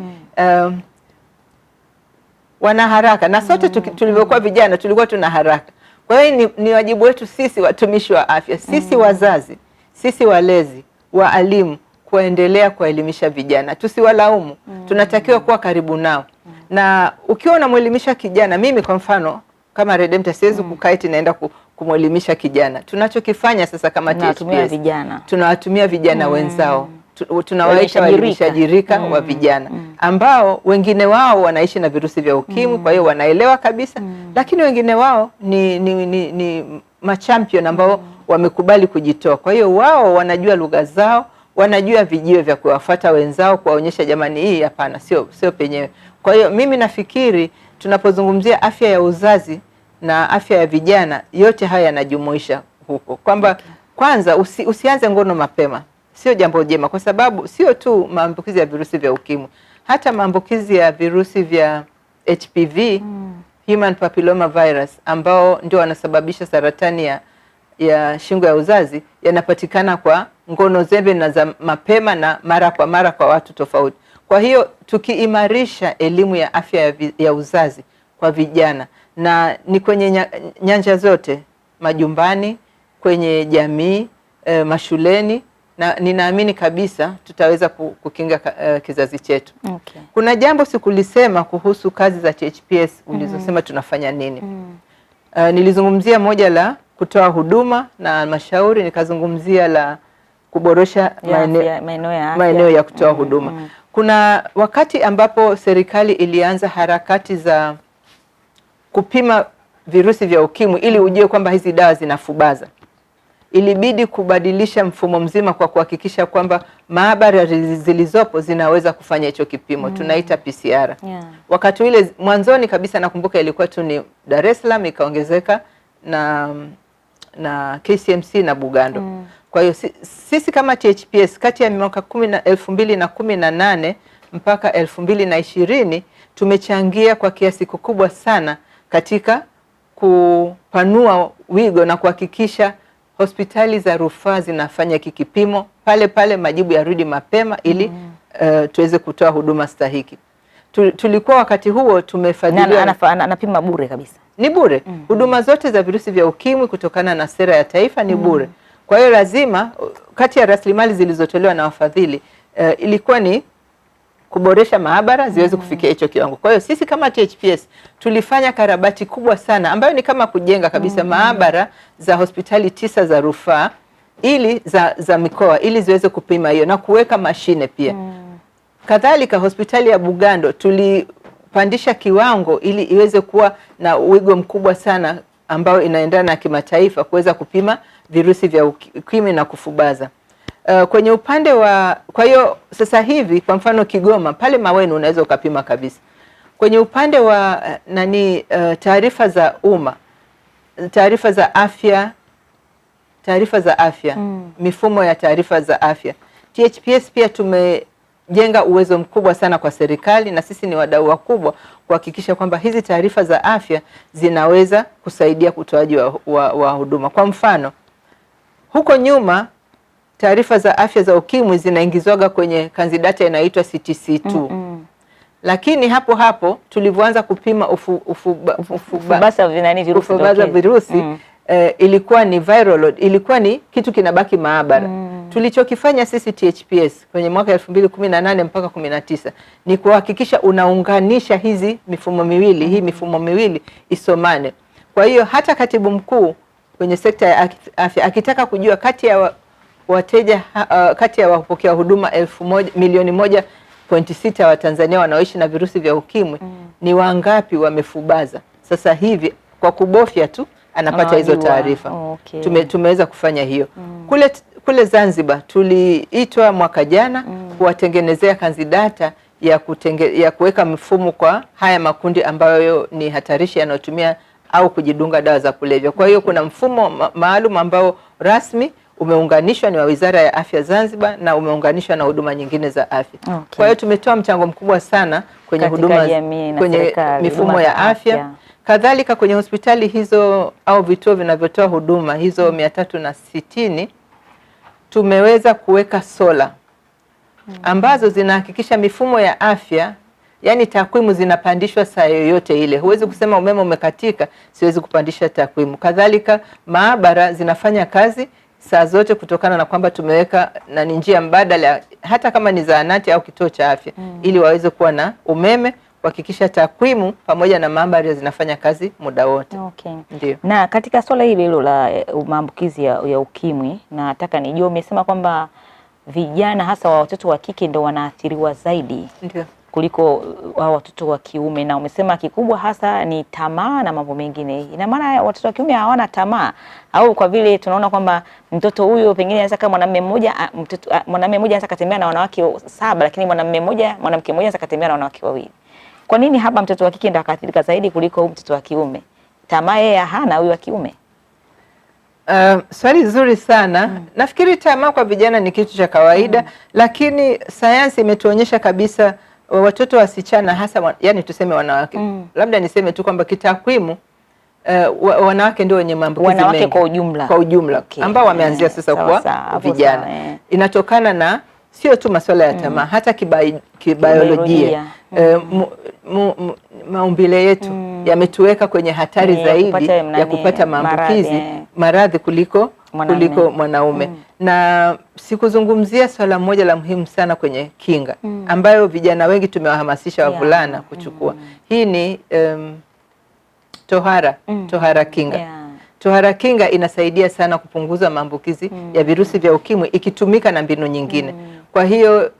wana haraka na sote tulivyokuwa vijana tulikuwa tuna haraka. Kwa hiyo ni wajibu wetu sisi watumishi wa afya, sisi wazazi, sisi walezi, waalimu kuendelea kuwaelimisha vijana. Tusiwalaumu. Tunatakiwa kuwa karibu nao. Na ukiwa unamwelimisha kijana, mimi kwa mfano kama Redempta siwezi kukaiti naenda kumwelimisha kijana. Tunachokifanya sasa kama THPS, tunawatumia vijana wenzao. Tunawaita waelimishaji rika wa vijana ambao wengine wao wanaishi na virusi vya ukimwi, kwa hiyo wanaelewa kabisa, lakini wengine wao ni machampion ambao wamekubali kujitoa. Kwa hiyo wao wanajua lugha zao, wanajua vijio vya kuwafuata wenzao, kuwaonyesha jamani, hii hapana, sio penyewe. Kwa hiyo mimi nafikiri tunapozungumzia afya ya uzazi na afya ya vijana, yote haya yanajumuisha huko. Kwamba kwanza usianze ngono mapema. Sio jambo jema, kwa sababu sio tu maambukizi ya virusi vya ukimwi, hata maambukizi ya virusi vya HPV, human papilloma virus, ambao ndio wanasababisha saratani ya shingo ya uzazi, yanapatikana kwa ngono zembe na za mapema na mara kwa mara kwa watu tofauti. Kwa hiyo tukiimarisha elimu ya afya ya uzazi kwa vijana, na ni kwenye nyanja zote, majumbani, kwenye jamii, mashuleni, na ninaamini kabisa tutaweza kukinga kizazi chetu. Kuna jambo sikulisema kuhusu kazi za THPS ulizosema tunafanya nini. Nilizungumzia moja la kutoa huduma na halmashauri, nikazungumzia la kuboresha maeneo ya kutoa huduma. Kuna wakati ambapo serikali ilianza harakati za kupima virusi vya ukimwi ili ujue kwamba hizi dawa zinafubaza. Ilibidi kubadilisha mfumo mzima kwa kuhakikisha kwamba maabara zilizopo zinaweza kufanya hicho kipimo. Tunaita PCR. Wakati ule mwanzoni kabisa nakumbuka ilikuwa tu ni Dar es Salaam, ikaongezeka na KCMC na Bugando. Kwa hiyo sisi kama THPS kati ya mwaka 2018 mpaka 2020 tumechangia kwa kiasi kikubwa sana katika kupanua wigo na kuhakikisha hospitali za rufaa zinafanya kipimo pale majibu yarudi mapema ili tuweze kutoa huduma stahiki. Tulikuwa wakati huo tumefadhiliwa anapima bure kabisa. Ni bure. Huduma zote za virusi vya ukimwi kutokana na sera ya taifa ni bure. Kwa hiyo lazima kati ya rasilimali zilizotolewa na wafadhili ilikuwa ni kuboresha maabara ziweze kufikia hicho kiwango. Kwa hiyo sisi kama THPS tulifanya karabati kubwa sana ambayo ni kama kujenga kabisa maabara za hospitali 9 za rufaa ili za mikoa ili ziweze kupima hiyo na kuweka mashine pia. Kadhalika hospitali ya Bugando tulipandisha kiwango ili iweze kuwa na wigo mkubwa sana ambao inaendana na kimataifa kuweza kupima virusi vya ukimwi na kufubaza. Kwenye upande wa, kwa hiyo sasa hivi kwa mfano Kigoma pale Maweni unaweza ukapima kabisa. Kwenye upande wa taarifa za umma, taarifa za afya taarifa za afya, mifumo ya taarifa za afya. THPS pia tumejenga uwezo mkubwa sana kwa serikali, na sisi ni wadau wakubwa kuhakikisha kwamba hizi taarifa za afya zinaweza kusaidia utoaji wa huduma. Kwa mfano, huko nyuma taarifa za afya za ukimwi zinaingizwaga kwenye kanzidata inaitwa CTC2. Lakini hapo tulivyoanza kupima ufubaza virusi ilikuwa ni viral load, ilikuwa ni kitu kinabaki maabara. Tulichokifanya sisi THPS kwenye mwaka 2018 mpaka 19 ni kuhakikisha unaunganisha hizi mifumo miwili, hii mifumo miwili isomane. Kwa hiyo hata katibu mkuu kwenye sekta ya afya akitaka kujua kati ya wateja kati ya wapokea huduma 1,600,000 wa Tanzania wanaoishi na virusi vya ukimwi ni wangapi wamefubaza, sasa hivi kwa kubofya tu anapata hizo taarifa. Okay. Tumeweza kufanya hiyo. Kule Zanzibar tuliitwa mwaka jana kuwatengenezea kanzidata ya kuweka mfumo kwa haya makundi ambayo ni hatarishi yanayotumia au kujidunga dawa za kulevya. Kwa hiyo kuna mfumo maalum ambao rasmi umeunganishwa ni wa Wizara ya Afya Zanzibar na umeunganishwa na huduma nyingine za afya. Okay. Kwa hiyo tumetoa mchango mkubwa sana kwenye huduma, kwenye mifumo ya afya. Kadhalika kwenye hospitali hizo au vituo vinavyotoa huduma hizo 360 tumeweza kuweka sola ambazo zinahakikisha mifumo ya afya, yani takwimu zinapandishwa saa yoyote ile. Huwezi kusema umeme umekatika siwezi kupandisha takwimu. Kadhalika maabara zinafanya kazi saa zote kutokana na kwamba tumeweka na njia mbadala hata kama ni zahanati au kituo cha afya ili waweze kuwa na umeme kuhakikisha takwimu pamoja na maabara zinafanya kazi muda wote. Okay. Ndio. Na katika swala hili la maambukizi ya ukimwi, nataka nijue, umesema kwamba vijana hasa wa watoto wa kike ndio wanaathiriwa zaidi. Ndio. Kuliko watoto wa kiume, na umesema kikubwa hasa ni tamaa na mambo mengine. Ina maana watoto wa kiume hawana tamaa, au kwa vile tunaona kwamba mtoto huyo pengine anaweza kama mwanamume mmoja anaweza kutembea na wanawake 7, lakini mwanamke mmoja anaweza kutembea na wanawake 2. Kwa nini hapa mtoto wa kike ndio akaathirika zaidi kuliko mtoto wa kiume? Tamaa yeye hana huyu wa kiume? Swali zuri sana. Nafikiri tamaa kwa vijana ni kitu cha kawaida, lakini sayansi imetuonyesha kabisa watoto wasichana hasa yani tuseme wanawake. Labda niseme tu kwamba kitakwimu wanawake ndio wenye maambukizi mengi. Wanawake kwa ujumla. Okay. Ambao wameanzia sasa kwa vijana. Inatokana na sio tu masuala ya tamaa, hata kibiolojia. Maumbile yetu yametuweka kwenye hatari zaidi ya kupata maambukizi maradhi kuliko mwanaume. Na sikuzungumzia swala moja la muhimu sana kwenye kinga ambayo vijana wengi tumewahamasisha wavulana kuchukua. Hii ni tohara kinga. Tohara kinga inasaidia sana kupunguza maambukizi ya virusi vya ukimwi ikitumika na mbinu nyingine. Kwa hiyo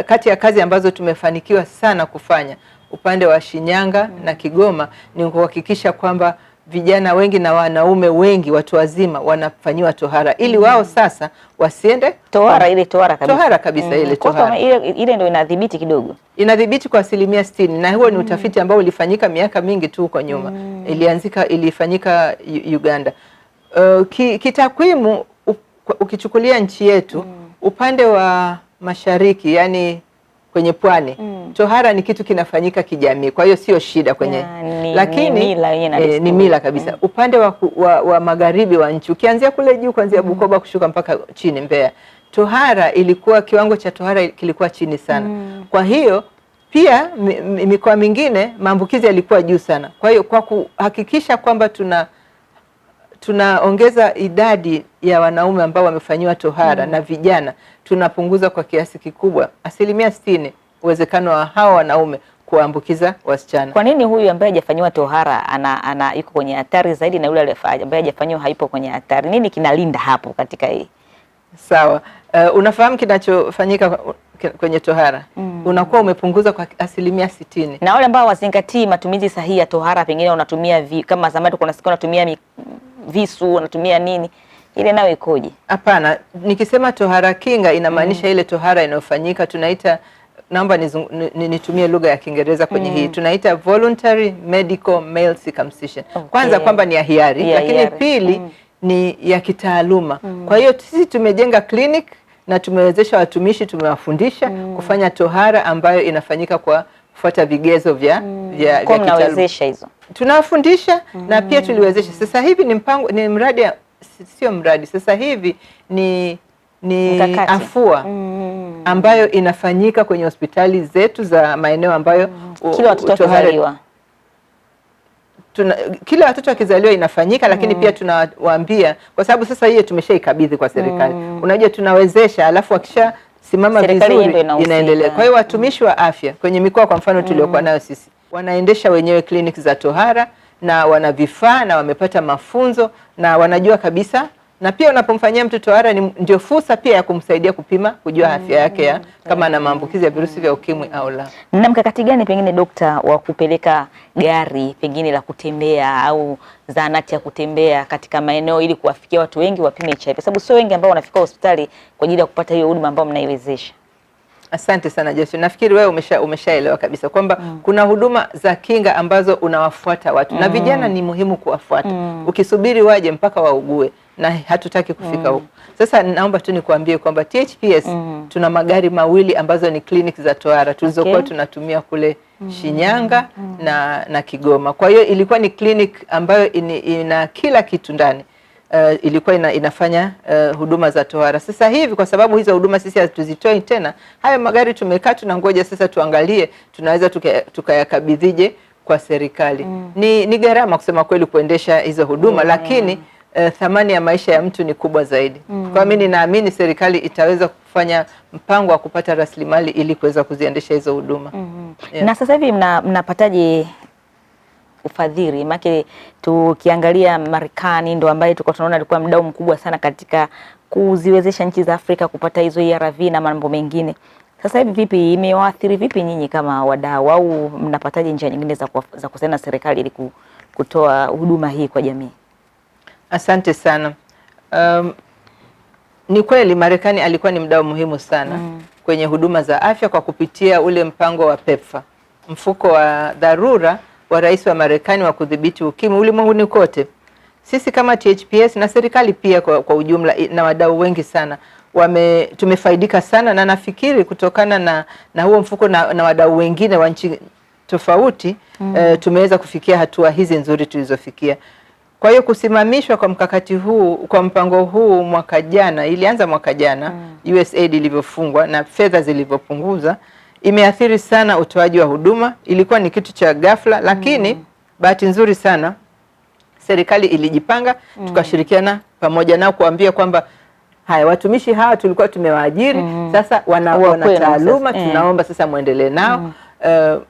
kati ya kazi ambazo tumefanikiwa sana kufanya upande wa Shinyanga na Kigoma ni kuhakikisha kwamba vijana wengi na wanaume wengi watu wazima wanafanyiwa tohara ili wao sasa wasiende tohara kabisa. Ile ndio inadhibiti kidogo. Inadhibiti kwa 60%, na huo ni utafiti ambao ulifanyika miaka mingi tu huko nyuma. Ilifanyika Uganda. Kitakwimu ukichukulia nchi yetu upande wa mashariki, yani kwenye pwani, tohara ni kitu kinafanyika kijamii, kwa hiyo sio shida kwenye lakini ni mila kabisa. Upande wa magharibi wa nchi, ukianzia kule juu kuanzia Bukoba kushuka mpaka chini Mbeya, tohara ilikuwa, kiwango cha tohara kilikuwa chini sana. Kwa hiyo pia mikoa mingine maambukizi yalikuwa juu sana. Kwa hiyo kwa kuhakikisha kwamba tunaongeza idadi ya wanaume ambao wamefanyiwa tohara na vijana, tunapunguza kwa kiasi kikubwa 60% uwezekano wa hawa wanaume kuambukiza wasichana. Kwa nini huyu ambaye hajafanyiwa tohara yuko kwenye hatari zaidi na yule ambaye hajafanyiwa haipo kwenye hatari? Nini kinalinda hapo katika hii? Sawa. Unafahamu kinachofanyika kwenye tohara? Unakuwa umepunguza kwa 60%. Na wale ambao wazingatii matumizi sahihi ya tohara, pengine unatumia kama zamani kuna siku unatumia visu, unatumia nini, ile nayo ikoje? Hapana, nikisema tohara kinga inamaanisha ile tohara inayofanyika tunaita, naomba nitumie lugha ya Kiingereza kwenye hii, tunaita voluntary medical male circumcision. Okay. Kwanza kwamba ni ya hiari, lakini pili ni ya kitaaluma. Kwa hiyo sisi tumejenga clinic na tumewezesha watumishi, tumewafundisha kufanya tohara ambayo inafanyika kwa kufuata vigezo vya kitaaluma. Hizo Tunawafundisha na pia tuliwezesha. Sasa hivi ni mradi, sio mradi, sasa hivi ni afua ambayo inafanyika kwenye hospitali zetu za maeneo ambayo kila watoto wakizaliwa, kila watoto wakizaliwa inafanyika, lakini pia tunawaambia, kwa sababu sasa hiyo tumeshaikabidhi kwa serikali. Unajua tunawezesha, alafu wakisha simama vizuri inaendelea. Kwa hiyo watumishi wa afya kwenye mikoa kwa mfano tuliokuwa nayo sisi, wanaendesha wenyewe kliniki za tohara na wana vifaa na wamepata mafunzo na wanajua kabisa, na pia unapomfanyia mtu tohara ndio fursa pia ya kumsaidia kupima, kujua afya yake kama ana maambukizi ya virusi vya ukimwi au la. Na mkakati gani pengine dokta wa kupeleka gari pengine la kutembea au zahanati ya kutembea katika maeneo ili kuwafikia watu wengi wapime HIV, kwa sababu sio wengi ambao wanafika hospitali kwa ajili ya kupata hiyo huduma ambayo mnaiwezesha? Asante sana Joyce. Nafikiri wewe umeshaelewa kabisa kwamba kuna huduma za kinga ambazo unawafuata watu na vijana ni muhimu kuwafuata. Ukisubiri waje mpaka waugue na hatutaki kufika huko. Sasa naomba tu nikuambie kwamba THPS tuna magari mawili ambazo ni clinic za tohara tulizokuwa tunatumia kule Shinyanga na Kigoma. Kwa hiyo ilikuwa ni clinic ambayo ina kila kitu ndani. Ilikuwa inafanya huduma za tohara. Sasa hivi kwa sababu hizo huduma sisi hatuzitoi tena, hayo magari tumekaa tunangoja sasa tuangalie tunaweza tukayakabidhije kwa serikali. Ni gharama kusema kweli kuendesha hizo huduma, lakini thamani ya maisha ya mtu ni kubwa zaidi. Kwa mimi ninaamini serikali itaweza kufanya mpango wa kupata rasilimali ili kuweza kuziendesha hizo huduma. Na sasa hivi mnapataje ufadhili? Maana tukiangalia Marekani ndo ambaye tulikuwa tunaona alikuwa mdau mkubwa sana katika kuziwezesha nchi za Afrika kupata hizo ARV na mambo mengine. Sasa hivi vipi, imewaathiri vipi nyinyi kama wadau, au mnapataje njia nyingine za kusaidia na serikali ili kutoa huduma hii kwa jamii? Asante sana. Ni kweli Marekani alikuwa ni mdau muhimu sana kwenye huduma za afya kwa kupitia ule mpango wa PEPFAR, mfuko wa dharura wa rais wa Marekani wa kudhibiti ukimwi ulimwenguni kote. Sisi kama THPS na serikali pia kwa ujumla na wadau wengi sana tumefaidika sana, na nafikiri kutokana na huo mfuko na wadau wengine wa nchi tofauti tumeweza kufikia hatua hizi nzuri tulizofikia. Kwa hiyo kusimamishwa kwa mkakati huu, kwa mpango huu mwaka jana, ilianza mwaka jana USAID ilivyofungwa na fedha zilivyopunguza, imeathiri sana utoaji wa huduma. Ilikuwa ni kitu cha ghafla, lakini bahati nzuri sana serikali ilijipanga, tukashirikiana pamoja nao kuambia kwamba haya watumishi hawa tulikuwa tumewaajiri, sasa wana taaluma, tunaomba sasa muendelee nao.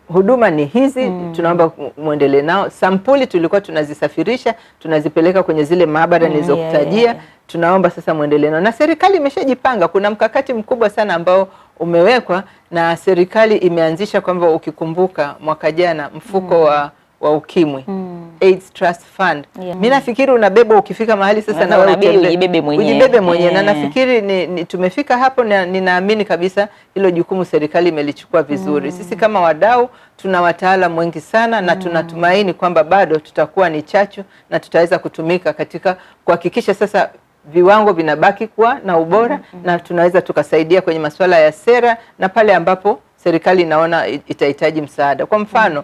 Huduma ni hizi, tunaomba muendelee nao. Sampuli tulikuwa tunazisafirisha, tunazipeleka kwenye zile maabara nilizokutajia, tunaomba sasa muendelee nao. Na serikali imeshajipanga, kuna mkakati mkubwa sana ambao umewekwa na serikali imeanzisha, kwamba ukikumbuka mwaka jana mfuko wa ukimwi AIDS Trust Fund. Mimi nafikiri unabeba ukifika mahali sasa na wewe ujibebe mwenyewe. Na nafikiri tumefika hapo, na ninaamini kabisa hilo jukumu serikali imelichukua vizuri. Sisi kama wadau tuna wataalamu wengi sana na tunatumaini kwamba bado tutakuwa ni chachu na tutaweza kutumika katika kuhakikisha sasa viwango vinabaki kuwa na ubora na tunaweza tukasaidia kwenye masuala ya sera na pale ambapo serikali inaona itahitaji msaada. Kwa mfano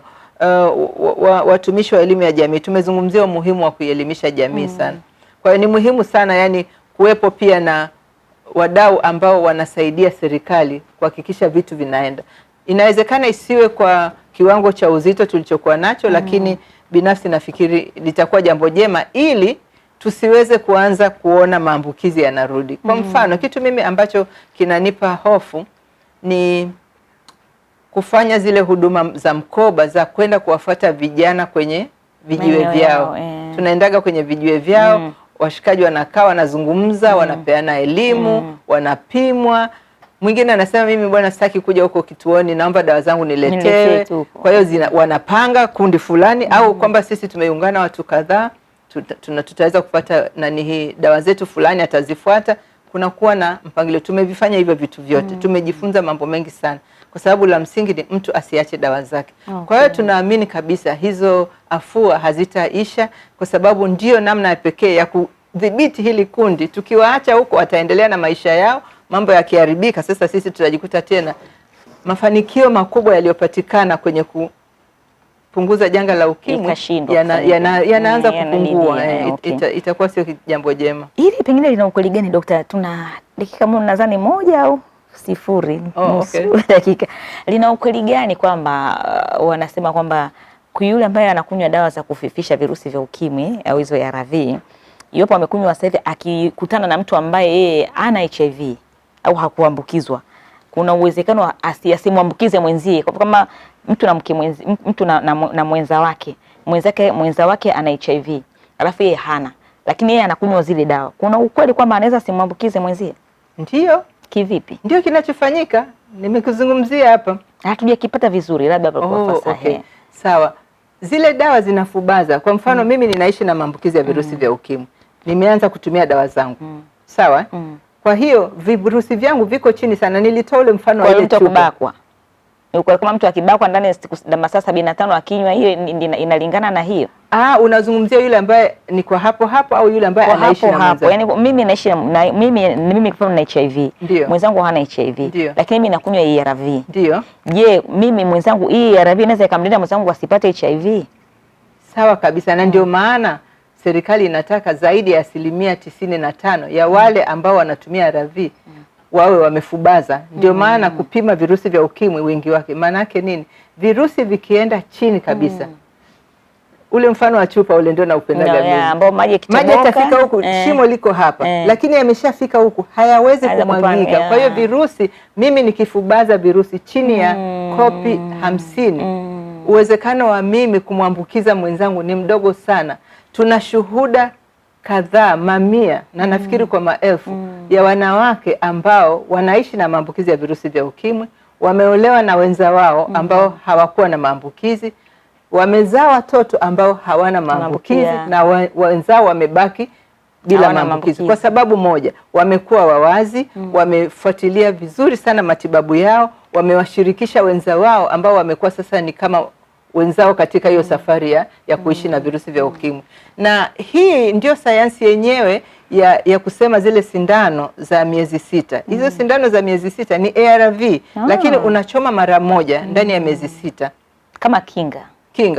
watumishi wa elimu ya jamii, tumezungumzia umuhimu wa kuelimisha jamii sana. Kwa hiyo ni muhimu sana yani kuwepo pia na wadau ambao wanasaidia serikali kuhakikisha vitu vinaenda. Inawezekana isiwe kwa kiwango cha uzito tulichokuwa nacho, lakini binafsi nafikiri litakuwa jambo jema ili tusiweze kuanza kuona maambukizi yanarudi. Kwa mfano, kitu mimi ambacho kinanipa hofu ni kufanya zile huduma za mkoba za kwenda kuwafuata vijana kwenye vijiwe vyao. Tunaendaga kwenye vijiwe vyao, washikaji wanakaa wanazungumza, wanapeana elimu, wanapimwa. Mwingine anasema mimi bwana sitaki kuja huko kituoni, naomba dawa zangu niletewe. Kwa hiyo wanapanga kundi fulani au kwamba sisi tumeungana watu kadhaa, tutaweza kupata hii dawa zetu fulani atazifuata. Kuna kuwa na mpangilio. Tumevifanya hivyo vitu vyote. Tumejifunza mambo mengi sana. Kwa sababu la msingi ni mtu asiache dawa zake. Kwa hiyo tunaamini kabisa hizo afua hazitaisha, kwa sababu ndio namna ya pekee ya kudhibiti hili kundi. Tukiwaacha huko wataendelea na maisha yao, mambo yakiharibika, sasa sisi tutajikuta tena mafanikio makubwa yaliyopatikana kwenye kupunguza janga la ukimwi yanaanza kupungua. Itakuwa sio jambo jema. Hili pengine lina ukweli gani Dokta? Tuna dakika nadhani 1 au 0 dakika. Lina ukweli gani kwamba wanasema kwamba yule ambaye anakunywa dawa za kufifisha virusi vya ukimwi au hizo ARV, iwapo amekunywa sasa hivi, akikutana na mtu ambaye yeye ana HIV au hakuambukizwa, kuna uwezekano asimwambukize mwenzie? Kama mtu na mtu na mwenza wake ana HIV alafu yeye hana, lakini yeye anakunywa zile dawa, kuna ukweli kwamba anaweza simwambukize mwenzie? Ndio. Kivipi? Ndio kinachofanyika, nimekuzungumzia hapa. Hatujakipata vizuri, labda kwa fasaha. Okay. Sawa. Zile dawa zinafubaza. Kwa mfano mimi ninaishi na maambukizi ya virusi vya ukimwi. Nimeanza kutumia dawa zangu. Sawa? Kwa hiyo virusi vyangu viko chini sana. Nilitoa ule mfano wa ile kubakwa. Kama mtu akibakwa ndani ya masaa 75 akinywa, hiyo inalingana na hiyo? Unazungumzia yule ambaye ni kwa hapo au yule ambaye anaishi na mwenza? Yaani mimi naishi na mimi kwa na HIV. Mwenzangu hana HIV. Lakini mimi nakunywa ARV. Ndio. Je, mimi mwenzangu hii ARV inaweza ikamlinda mwenzangu asipate HIV? Sawa kabisa, na ndio maana serikali inataka zaidi ya 95% ya wale ambao wanatumia ARV wawe wamefubaza. Ndio maana kupima virusi vya ukimwi wengi wake. Maana yake nini? Virusi vikienda chini kabisa. Ule mfano wa chupa ule ndio naupendaga mimi. Ambao maji yatafika huku, shimo liko hapa. Lakini yameshafika huku, hayawezi kumwagika. Kwa hiyo virusi, mimi nikifubaza virusi chini ya kopi 50, uwezekano wa mimi kumwambukiza mwenzangu ni mdogo sana. Tuna shuhuda kadhaa, mamia na nafikiri kwa maelfu ya wanawake ambao wanaishi na maambukizi ya virusi vya ukimwi, wameolewa na wenza wao ambao hawakuwa na maambukizi, wamezaa watoto ambao hawana maambukizi na wenzao wamebaki bila maambukizi. Kwa sababu moja, wamekuwa wawazi, wamefuatilia vizuri sana matibabu yao, wamewashirikisha wenza wao ambao wamekuwa sasa ni kama wenzao katika hiyo safari ya kuishi na virusi vya ukimwi. Na hii ndio sayansi yenyewe ya kusema zile sindano za miezi 6. Hizo sindano za miezi 6 ni ARV, lakini unachoma mara moja ndani ya miezi 6 kama kinga.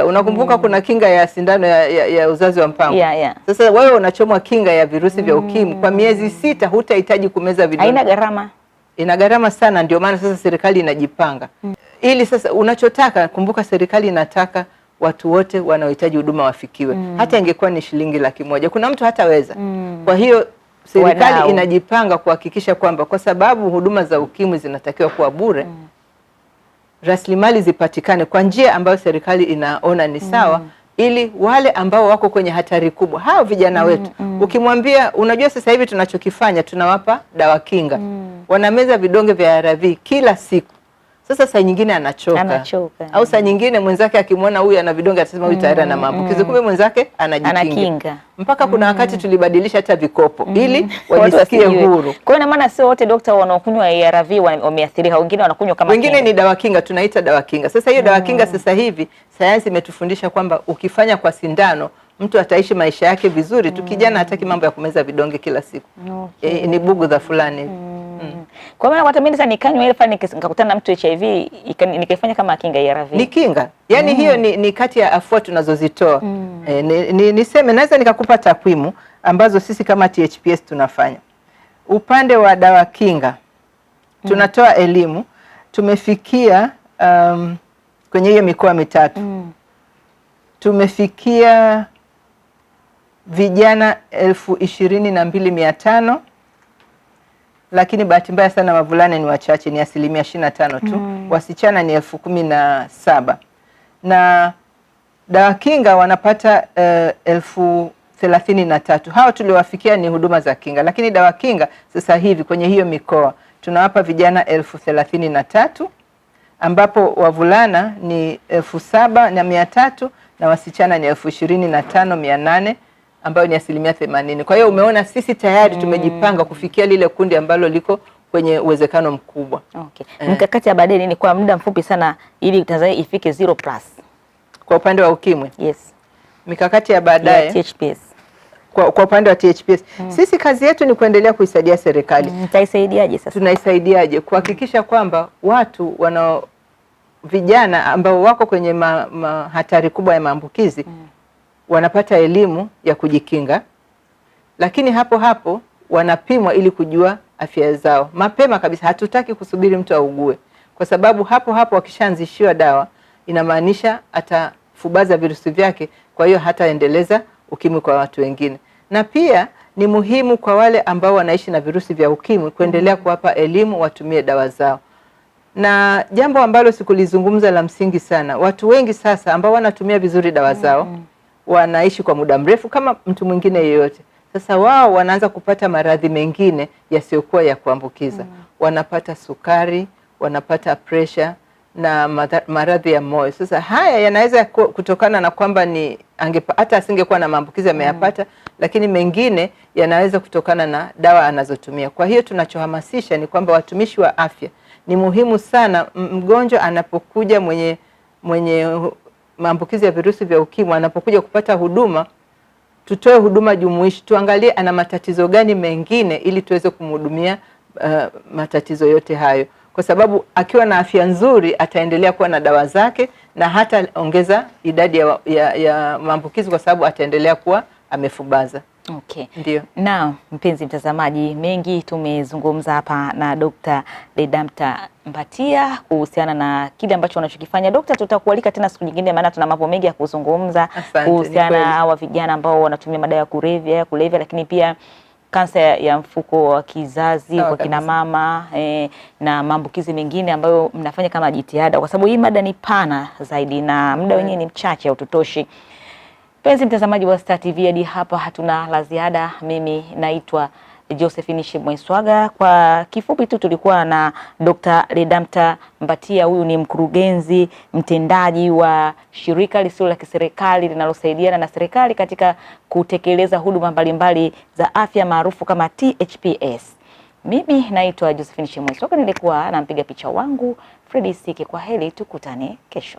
Unakumbuka kuna kinga ya sindano ya uzazi wa mpango. Sasa wewe unachomwa kinga ya virusi vya ukimwi kwa miezi 6, hutahitaji kumeza vidonge. Haina gharama. Ina gharama sana, ndio maana sasa serikali inajipanga. Ili sasa unachotaka, kumbuka serikali inataka watu wote wanaohitaji huduma wafikiwe. Hata ingekuwa ni shilingi 100,000, kuna mtu hataweza. Kwa hiyo serikali inajipanga kuhakikisha kwamba, kwa sababu huduma za ukimwi zinatakiwa kuwa bure, rasilimali zipatikane kwa njia ambayo serikali inaona ni sawa, ili wale ambao wako kwenye hatari kubwa, hao vijana wetu, ukimwambia, unajua sasa hivi tunachokifanya, tunawapa dawa kinga, wanameza vidonge vya ARV kila siku. Sasa saa nyingine anachoka. Au saa nyingine mwenzake akimwona huyu ana vidonge atasema huyu tayari ana maambukizi, kumbe mwenzake anajikinga. Mpaka kuna wakati tulibadilisha hata vikopo ili wajisikie huru. Kwa hiyo na maana sio wote Dokta wanaokunywa ARV wameathirika, wengine wanakunywa kama wengine ni dawa kinga, tunaita dawa kinga. Sasa hiyo dawa kinga sasa hivi sayansi imetufundisha kwamba ukifanya kwa sindano mtu ataishi maisha yake vizuri tu. Kijana hataki mambo ya kumeza vidonge kila siku. Ni bugudha fulani. Kwa maana hata mimi sasa nikanywa ile fani nikakutana na mtu HIV nikaifanya kama kinga ya ARV. Ni kinga. Yaani hiyo ni kati ya afua tunazozitoa. Niseme naweza nikakupa takwimu ambazo sisi kama THPS tunafanya. Upande wa dawa kinga tunatoa elimu, tumefikia kwenye hiyo mikoa mitatu. Tumefikia vijana 22,500, lakini bahati mbaya sana wavulana ni wachache, ni 25% tu. Wasichana ni 17,000. Na dawa kinga wanapata 33,000. Hao tuliwafikia ni huduma za kinga, lakini dawa kinga sasa hivi kwenye hiyo mikoa tunawapa vijana 33,000, ambapo wavulana ni 7,300 na wasichana ni 25,800, ambayo ni 80%. Kwa hiyo umeona sisi tayari tumejipanga kufikia lile kundi ambalo liko kwenye uwezekano mkubwa. Mkakati ya baadaye ni kwa muda mfupi sana ili Tanzania ifike 0+. Kwa upande wa ukimwi? Yes. Mikakati ya baadaye THPS. kwa upande wa THPS. Sisi kazi yetu ni kuendelea kuisaidia serikali. Mtaisaidiaje sasa? Tunaisaidiaje? Kuhakikisha kwamba watu vijana ambao wako kwenye hatari kubwa ya maambukizi wanapata elimu ya kujikinga, lakini hapo hapo wanapimwa ili kujua afya zao mapema kabisa. Hatutaki kusubiri mtu augue, kwa sababu hapo hapo wakishaanzishiwa dawa inamaanisha atafubaza virusi vyake, kwa hiyo hataendeleza ukimwi kwa watu wengine. Na pia ni muhimu kwa wale ambao wanaishi na virusi vya ukimwi kuendelea kuwapa elimu watumie dawa zao. Na jambo ambalo sikulizungumza la msingi sana, watu wengi sasa ambao wanatumia vizuri dawa zao wanaishi kwa muda mrefu kama mtu mwingine yeyote. Sasa wao wanaanza kupata maradhi mengine yasiyokuwa ya kuambukiza. Wanapata sukari, wanapata pressure na maradhi ya moyo. Sasa haya yanaweza kutokana na kwamba hata asingekuwa na maambukizi ameyapata, lakini mengine yanaweza kutokana na dawa anazotumia. Kwa hiyo tunachohamasisha ni kwamba watumishi wa afya, ni muhimu sana mgonjwa anapokuja mwenye maambukizi ya virusi vya ukimwi, anapokuja kupata huduma, tutoe huduma jumuishi, tuangalie ana matatizo gani mengine ili tuweze kumhudumia matatizo yote hayo, kwa sababu akiwa na afya nzuri ataendelea kuwa na dawa zake na hata ongeza idadi ya maambukizi, kwa sababu ataendelea kuwa amefubaza. Okay. Ndio. Na mpenzi mtazamaji, mengi tumezungumza hapa na Dr. Ledamta Mbatia kuhusiana na kile ambacho wanachokifanya. Dr., tutakualika tena siku nyingine, maana tuna mambo mengi ya kuzungumza kuhusiana na hawa vijana ambao wanatumia madawa ya kulevya, lakini pia kansa ya mfuko wa kizazi kwa kina mama na maambukizi mengine ambayo mnafanya kama jitihada, kwa sababu hii mada ni pana zaidi na muda wenyewe ni mchache, haututoshi. Penzi mtazamaji wa Star TV, hadi hapa hatuna la ziada. Mimi naitwa Josephine Shimwaiswaga. Kwa kifupi tu tulikuwa na Dr. Ledamta Mbatia. Huyu ni mkurugenzi mtendaji wa shirika lisilo la kiserikali linalosaidiana na serikali katika kutekeleza huduma mbalimbali za afya maarufu kama THPS. Mimi naitwa Josephine Shimwaiswaga, nilikuwa na mpiga picha wangu Freddy Sike. Kwa heri, tukutane kesho.